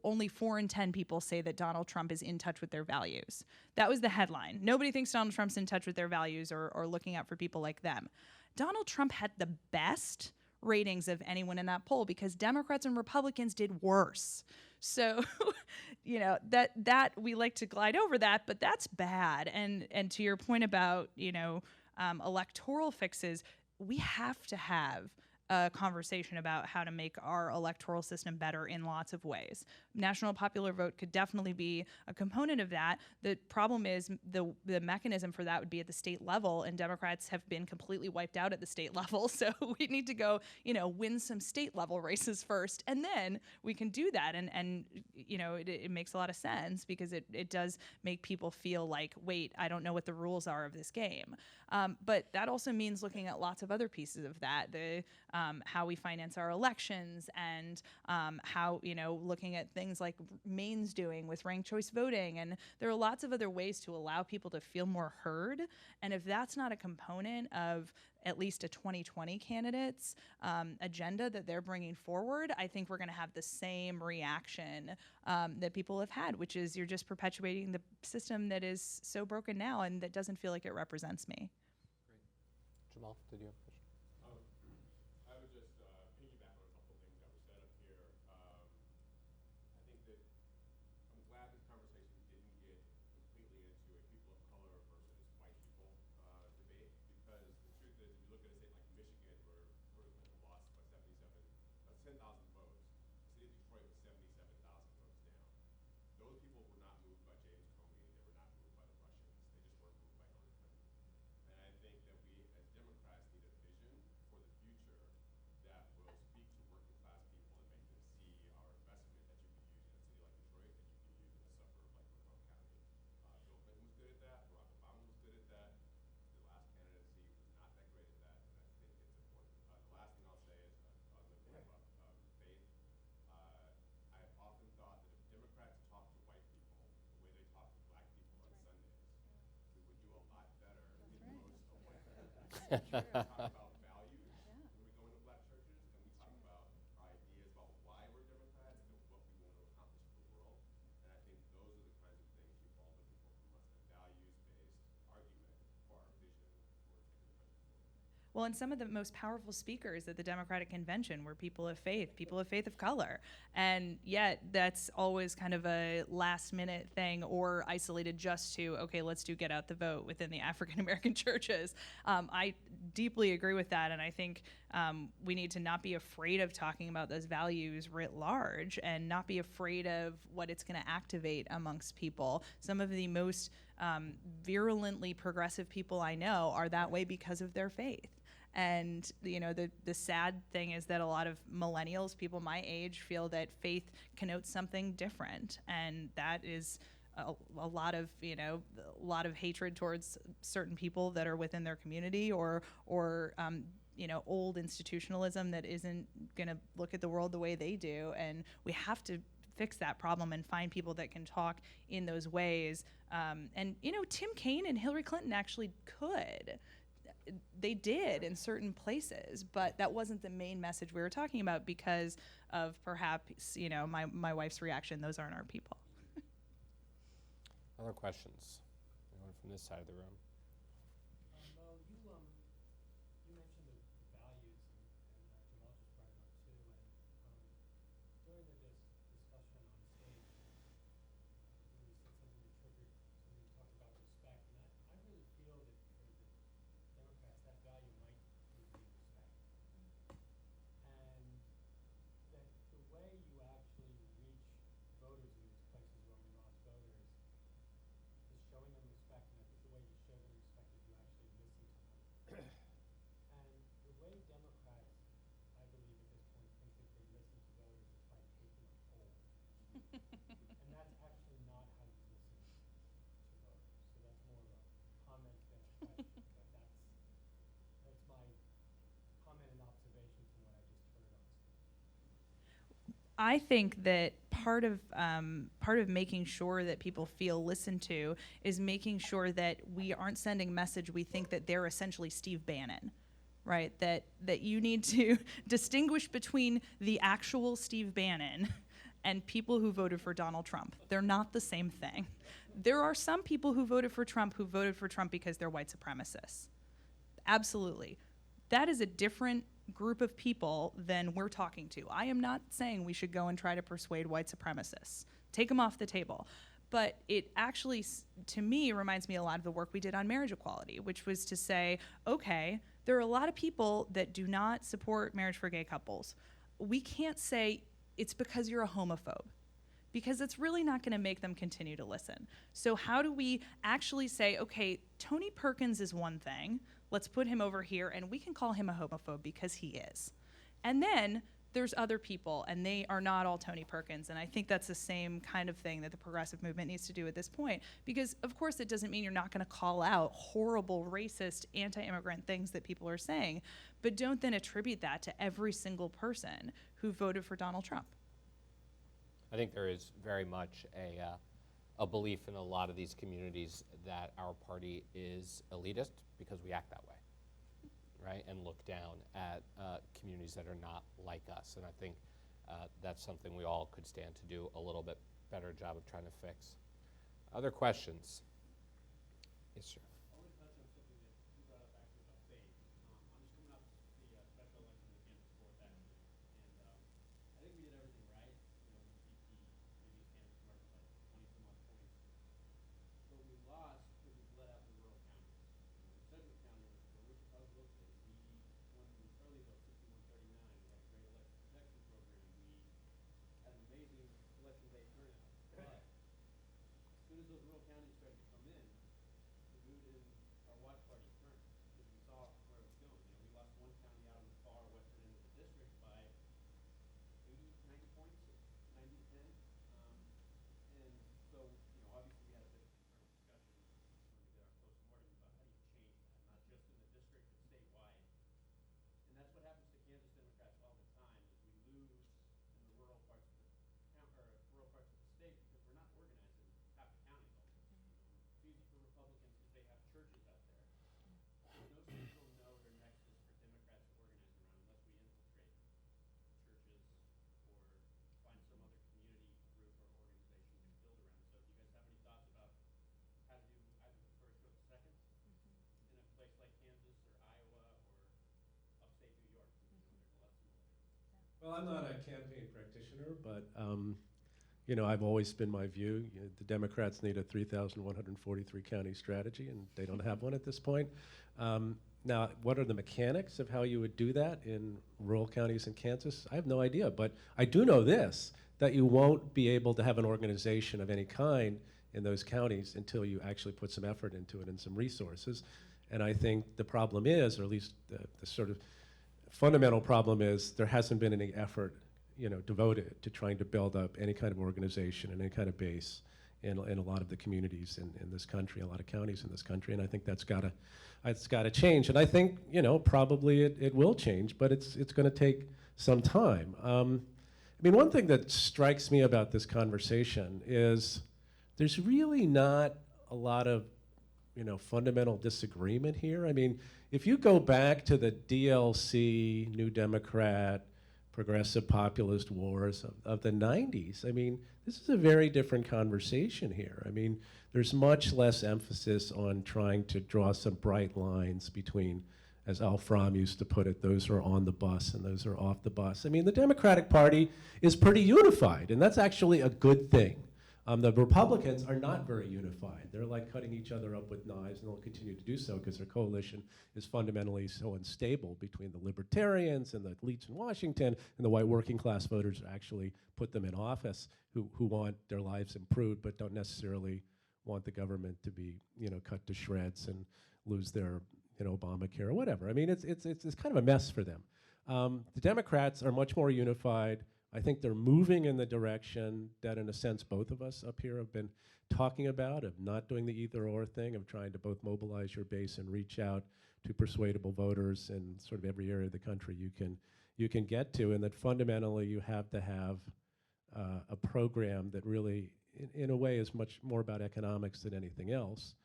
only 4 in 10 people say that Donald Trump is in touch with their values. That was the headline. Nobody thinks Donald Trump's in touch with their values or looking out for people like them. Donald Trump had the best ratings of anyone in that poll because Democrats and Republicans did worse. So, that we like to glide over that, but that's bad. And to your point about, electoral fixes, we have to have a conversation about how to make our electoral system better in lots of ways. National popular vote could definitely be a component of that. The problem is the mechanism for that would be at the state level, and Democrats have been completely wiped out at the state level. So we need to go, win some state level races first, and then we can do that. And it makes a lot of sense because it does make people feel like, wait, I don't know what the rules are of this game. But that also means looking at lots of other pieces of that, how we finance our elections and how, looking at things like Maine's doing with ranked choice voting. And there are lots of other ways to allow people to feel more heard. And if that's not a component of at least a 2020 candidate's agenda that they're bringing forward, I think we're going to have the same reaction that people have had, which is you're just perpetuating the system that is so broken now and that doesn't feel like it represents me. Great. Jamal, did you have a question? I would just piggyback on a couple of things that were said up here. I think that I'm glad this conversation didn't get completely into a people of color versus white people debate, because the truth is, if you look at a state like Michigan, where Hillary Clinton lost by 10,000 votes, the city of Detroit was 77,000 votes down. Those people were not moved by James Comey. They were not moved by the Russians. They just weren't moved by Hillary Clinton. And I think that we, as Democrats, need a vision for the future that will speak to working class people and make them see our investment that you could use in a city like Detroit, that you could use in a suburb like Macomb County. Bill Clinton was good at that. Barack Obama was good at that. The last candidacy was not that great at that. We talk about values when we go into black churches, and we talk about our ideas about why we're Democrats and what we want to accomplish for the world. And I think those are the kinds of things people are looking for from us, a values-based argument for our vision for taking the country forward. Well, and some of the most powerful speakers at the Democratic Convention were people of faith of color. And yet that's always kind of a last minute thing or isolated just to, okay, let's do get out the vote within the African American churches. I deeply agree with that. And I think we need to not be afraid of talking about those values writ large and not be afraid of what it's going to activate amongst people. Some of the most virulently progressive people I know are that way because of their faith. And the sad thing is that a lot of millennials, people my age, feel that faith connotes something different, and that is a lot of hatred towards certain people that are within their community, or old institutionalism that isn't going to look at the world the way they do. And we have to fix that problem and find people that can talk in those ways. And Tim Kaine and Hillary Clinton actually could. They did in certain places, but that wasn't the main message we were talking about because of perhaps, my wife's reaction. Those aren't our people. Other questions? Anyone from this side of the room? Mo, you mentioned the values, and Jamal just brought it up too. And during the discussion on stage, you said something that triggered something you talked about respect, and I really feel that for the Democrats, that value might be respect, and that the way you actually reach voters in these places where we lost voters is showing them respect, and I think the way you show them respect is you actually listen to them. And the way Democrats, I believe at this point, think that they listen to voters is by taking a poll. And that's actually not how you listen to voters. So that's more of a comment than a question, but that's my comment and observation from what I just heard on stage. I think that part of making sure that people feel listened to is making sure that we aren't sending a message we think that they're essentially Steve Bannon, right? That you need to distinguish between the actual Steve Bannon and people who voted for Donald Trump. They're not the same thing. There are some people who voted for Trump because they're white supremacists. Absolutely. That is a different group of people than we're talking to. I am not saying we should go and try to persuade white supremacists. Take them off the table. But it actually, to me, reminds me a lot of the work we did on marriage equality, which was to say, okay, there are a lot of people that do not support marriage for gay couples. We can't say it's because you're a homophobe, because it's really not going to make them continue to listen. So how do we actually say, okay, Tony Perkins is one thing, let's put him over here, and we can call him a homophobe because he is. And then there's other people, and they are not all Tony Perkins. And I think that's the same kind of thing that the progressive movement needs to do at this point. Because, of course, it doesn't mean you're not going to call out horrible, racist, anti-immigrant things that people are saying, but don't then attribute that to every single person who voted for Donald Trump. I think there is very much a belief in a lot of these communities that our party is elitist because we act that way, right? And look down at communities that are not like us. And I think that's something we all could stand to do a little bit better job of trying to fix. Other questions? Yes, sir. I want to touch on something that you brought up actually about faith. I'm just coming up with the special election that came before that, and I think we did everything right. We beat the previous candidate's margin by 20 some odd points. But we lost because we bled out the rural counties. Sedgwick County, where Wichita was located, we won the early vote, 61-39. We had a great election protection program. We had an amazing election day turnout. But as soon as those rural counties started to come in, we moved Well, I'm not a campaign practitioner, but you know, I've always been my view. The Democrats need a 3,143 county strategy, and they don't have one at this point. Now, what are the mechanics of how you would do that in rural counties in Kansas? I have no idea, but I do know this, that you won't be able to have an organization of any kind in those counties until you actually put some effort into it and some resources. And I think the problem is, or at least the sort of fundamental problem is, there hasn't been any effort, you know, devoted to trying to build up any kind of organization and any kind of base in a lot of the communities in this country, a lot of counties in this country, and I think it's gotta change. And I think, you know, probably it will change, but it's gonna take some time. I mean, one thing that strikes me about this conversation is there's really not a lot of, you know, fundamental disagreement here. I mean, if you go back to the DLC, New Democrat, progressive populist wars of the 90s, I mean, this is a very different conversation here. I mean, there's much less emphasis on trying to draw some bright lines between, as Al Fromm used to put it, those who are on the bus and those who are off the bus. I mean, the Democratic Party is pretty unified, and that's actually a good thing. The Republicans are not very unified. They're like cutting each other up with knives, and they'll continue to do so because their coalition is fundamentally so unstable between the libertarians and the elites in Washington and the white working class voters who actually put them in office, who want their lives improved but don't necessarily want the government to be, you know, cut to shreds and lose their, you know, Obamacare or whatever. I mean, it's kind of a mess for them. The Democrats are much more unified. I think they're moving in the direction that, in a sense, both of us up here have been talking about, of not doing the either-or thing, of trying to both mobilize your base and reach out to persuadable voters in sort of every area of the country you can get to, and that fundamentally you have to have a program that really, in a way, is much more about economics than anything else,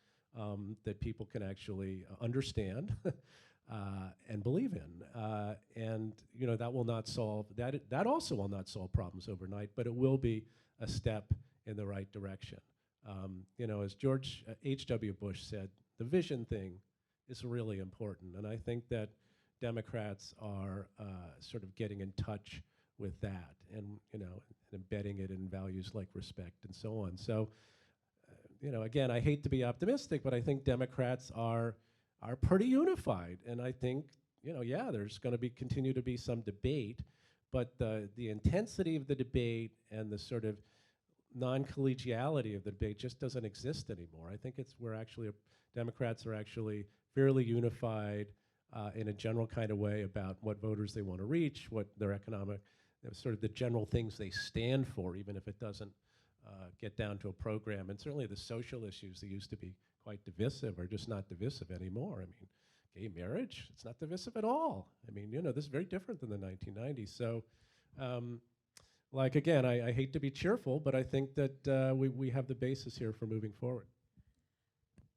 that people can actually understand and believe in. And you know, that will not solve, that also will not solve problems overnight, but it will be a step in the right direction. You know, as George H.W. Bush said, the vision thing is really important, and I think that Democrats are sort of getting in touch with that, and you know, embedding it in values like respect and so on. So, you know, again, I hate to be optimistic, but I think Democrats are pretty unified, and I think, you know, yeah, there's going to continue to be some debate, but the intensity of the debate and the sort of non-collegiality of the debate just doesn't exist anymore. I think Democrats are actually fairly unified in a general kind of way about what voters they want to reach, what their economic, sort of the general things they stand for, even if it doesn't get down to a program. And certainly the social issues that used to be quite divisive are just not divisive anymore. I mean, gay marriage, it's not divisive at all. I mean, you know, this is very different than the 1990s. So, like, again, I hate to be cheerful, but I think that we have the basis here for moving forward.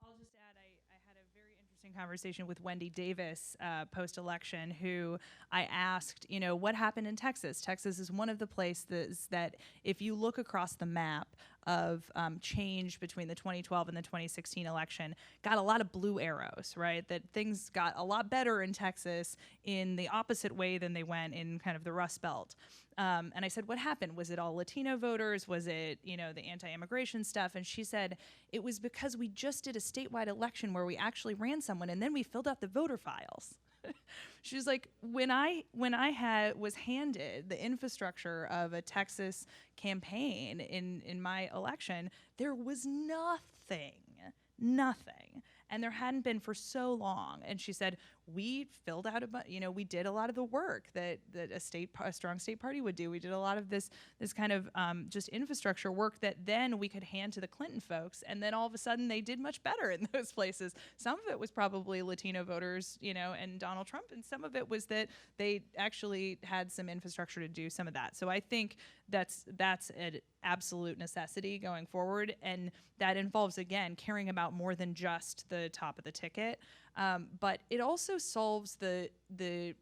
I'll just add, I had a very interesting conversation with Wendy Davis post-election, who I asked, you know, what happened in Texas? Texas is one of the places that, if you look across the map of change between the 2012 and the 2016 election, got a lot of blue arrows, right? That things got a lot better in Texas in the opposite way than they went in kind of the Rust Belt. And I said, what happened? Was it all Latino voters? Was it, you know, the anti-immigration stuff? And she said, it was because we just did a statewide election where we actually ran someone and then we filled out the voter files. She was like, when I was handed the infrastructure of a Texas campaign in my election, there was nothing. And there hadn't been for so long. And she said, we filled out we did a lot of the work that a strong state party would do. We did a lot of this kind of just infrastructure work that then we could hand to the Clinton folks. And then all of a sudden they did much better in those places. Some of it was probably Latino voters, you know, and Donald Trump. And some of it was that they actually had some infrastructure to do some of that. So I think that's an absolute necessity going forward. And that involves, again, caring about more than just the top of the ticket. But it also solves the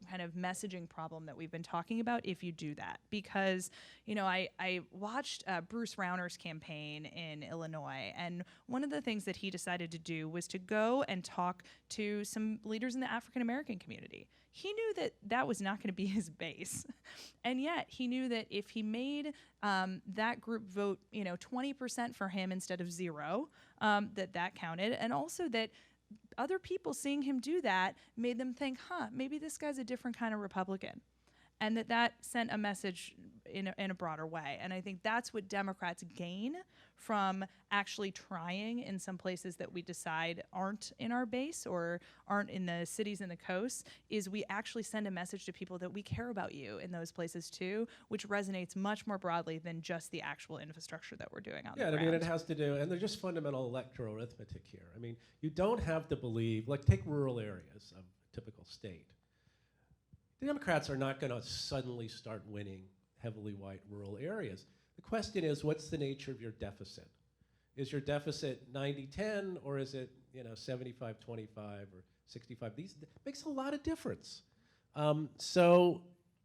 kind of messaging problem that we've been talking about if you do that. Because, you know, I watched Bruce Rauner's campaign in Illinois, and one of the things that he decided to do was to go and talk to some leaders in the African American community. He knew that that was not going to be his base. And yet he knew that if he made that group vote, you know, 20% for him instead of 0, that counted. And also that other people seeing him do that made them think, maybe this guy's a different kind of Republican. And that sent a message in a broader way. And I think that's what Democrats gain from actually trying in some places that we decide aren't in our base or aren't in the cities and the coasts, is we actually send a message to people that we care about you in those places too, which resonates much more broadly than just the actual infrastructure that we're doing on the ground. Yeah, I mean, it has to do, and there's just fundamental electoral arithmetic here. I mean, you don't have to believe, like take rural areas of a typical state. The Democrats are not going to suddenly start winning heavily white rural areas. The question is, what's the nature of your deficit? Is your deficit 90-10, or is it 75-25 or 65? These makes a lot of difference. So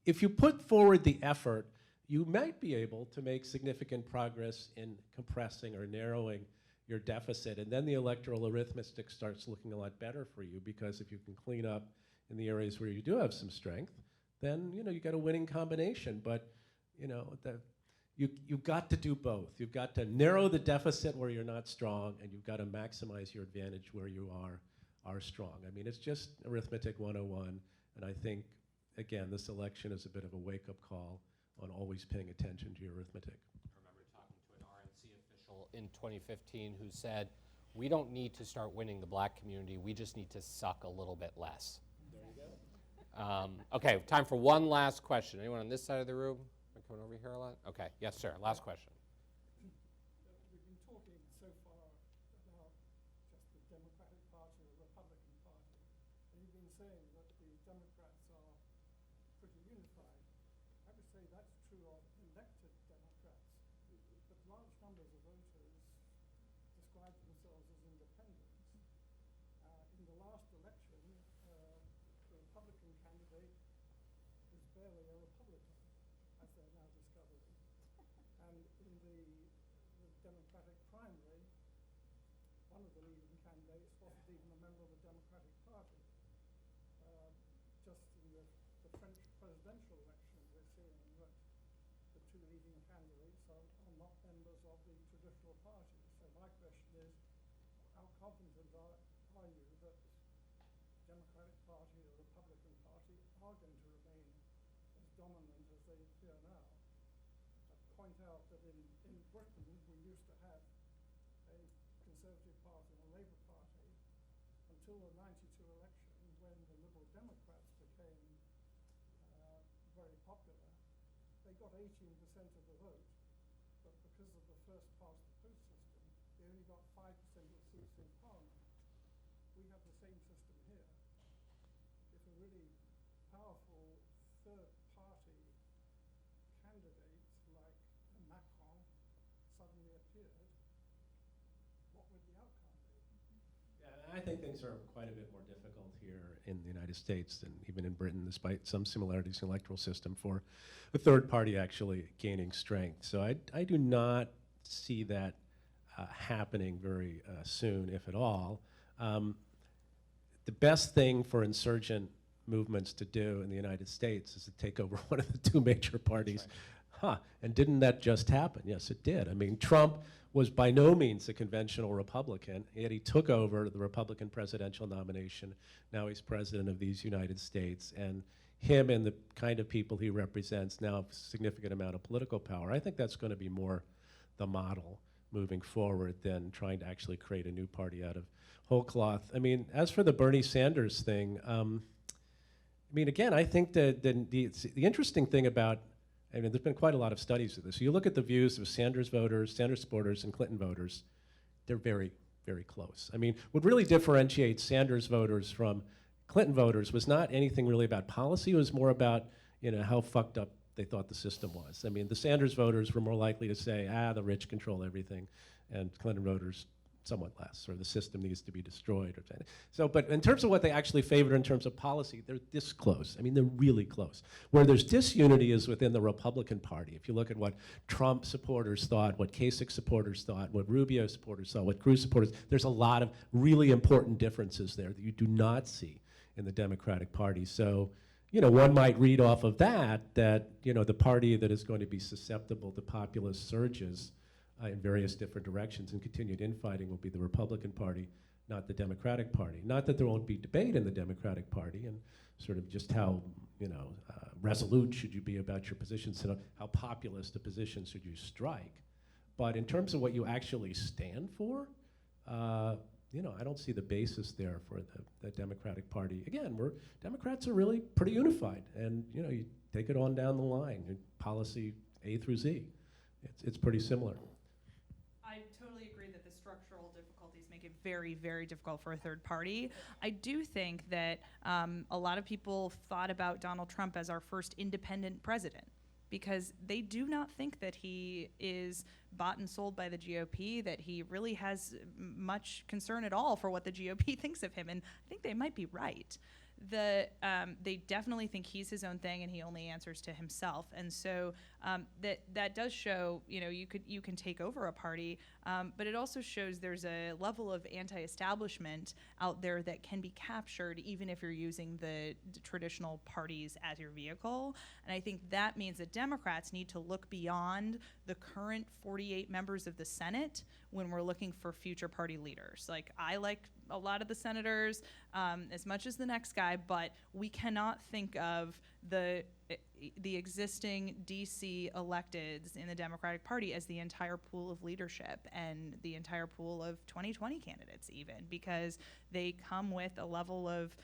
if you put forward the effort, you might be able to make significant progress in compressing or narrowing your deficit, and then the electoral arithmetic starts looking a lot better for you, because if you can clean up in the areas where you do have some strength, then you got a winning combination. But you've got to do both. You've got to narrow the deficit where you're not strong, and you've got to maximize your advantage where you are strong. I mean, it's just arithmetic 101, and I think, again, this election is a bit of a wake-up call on always paying attention to your arithmetic. I remember talking to an RNC official in 2015 who said, we don't need to start winning the black community, we just need to suck a little bit less. Okay, time for one last question. Anyone on this side of the room? Am I coming over here a lot? Okay, yes, sir. Last question. We've been talking so far about just the Democratic Party or the Republican Party, and you've been saying that the Democrats are pretty unified. I would say that's true of elected Democrats, but large numbers of voters describe themselves as independents. In the last election, the Republican candidate was barely a Republican, as they're now discovering. And in the Democratic primary, one of the leading candidates wasn't even a member of the Democratic Party. Just in the French presidential election, we're seeing that the two leading candidates are not members of the traditional parties. So my question is, how confident are you that the Democratic Party or the Republican Party are going to remain as dominant as they appear now? I'd point out that in Britain, we used to have a Conservative Party and a Labour Party until the '92 election, when the Liberal Democrats became very popular. They got 18% of the vote, but because of the first past the post system, they only got 5% of the seats in Parliament. We have the same system here. If a really powerful third-party candidate like Macron suddenly appeared, what would the outcome be? Yeah, I think things are quite a bit more difficult here in the United States than even in Britain, despite some similarities in the electoral system, for a third party actually gaining strength. So I do not see that happening very soon, if at all. The best thing for insurgent movements to do in the United States is to take over one of the two major parties. Right. And didn't that just happen? Yes, it did. I mean, Trump was by no means a conventional Republican, yet he took over the Republican presidential nomination. Now he's president of these United States, and him and the kind of people he represents now have a significant amount of political power. I think that's going to be more the model moving forward than trying to actually create a new party out of whole cloth. I mean, as for the Bernie Sanders thing, I mean, again, I think that the interesting thing about, I mean, there's been quite a lot of studies of this. You look at the views of Sanders voters, Sanders supporters, and Clinton voters, they're very, very close. I mean, what really differentiates Sanders voters from Clinton voters was not anything really about policy. It was more about, how fucked up they thought the system was. I mean, the Sanders voters were more likely to say, the rich control everything, and Clinton voters somewhat less, or the system needs to be destroyed. Or so, but in terms of what they actually favor in terms of policy, they're this close. I mean, they're really close. Where there's disunity is within the Republican Party. If you look at what Trump supporters thought, what Kasich supporters thought, what Rubio supporters thought, what Cruz supporters, there's a lot of really important differences there that you do not see in the Democratic Party. So, you know, one might read off of that, you know, the party that is going to be susceptible to populist surges in various different directions and continued infighting will be the Republican Party, not the Democratic Party. Not that there won't be debate in the Democratic Party and sort of just how, you know, resolute should you be about your positions, and how populist a position should you strike. But in terms of what you actually stand for, you know, I don't see the basis there for the Democratic Party. Again, Democrats are really pretty unified, and you know, you take it on down the line, policy A through Z. It's pretty similar. I totally agree that the structural difficulties make it very, very difficult for a third party. I do think that a lot of people thought about Donald Trump as our first independent president, because they do not think that he is bought and sold by the GOP, that he really has much concern at all for what the GOP thinks of him, and I think they might be right. They definitely think he's his own thing and he only answers to himself, and so that does show, you know, you can take over a party, but it also shows there's a level of anti-establishment out there that can be captured even if you're using the traditional parties as your vehicle. And I think that means that Democrats need to look beyond the current 48 members of the Senate when we're looking for future party leaders. Like, I like a lot of the senators as much as the next guy, but we cannot think of the existing DC electeds in the Democratic Party as the entire pool of leadership and the entire pool of 2020 candidates even, because they come with a level of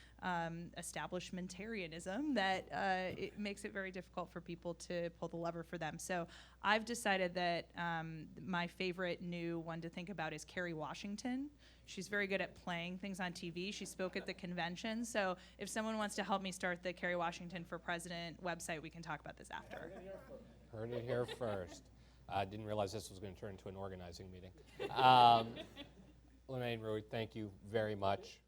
establishmentarianism that it makes it very difficult for people to pull the lever for them. So I've decided that my favorite new one to think about is Kerry Washington. She's very good at playing things on TV. She spoke at the convention. So if someone wants to help me start the Kerry Washington for President website, we can talk about this after. Heard it here first. Didn't realize this was going to turn into an organizing meeting. Lanae and Rui, thank you very much.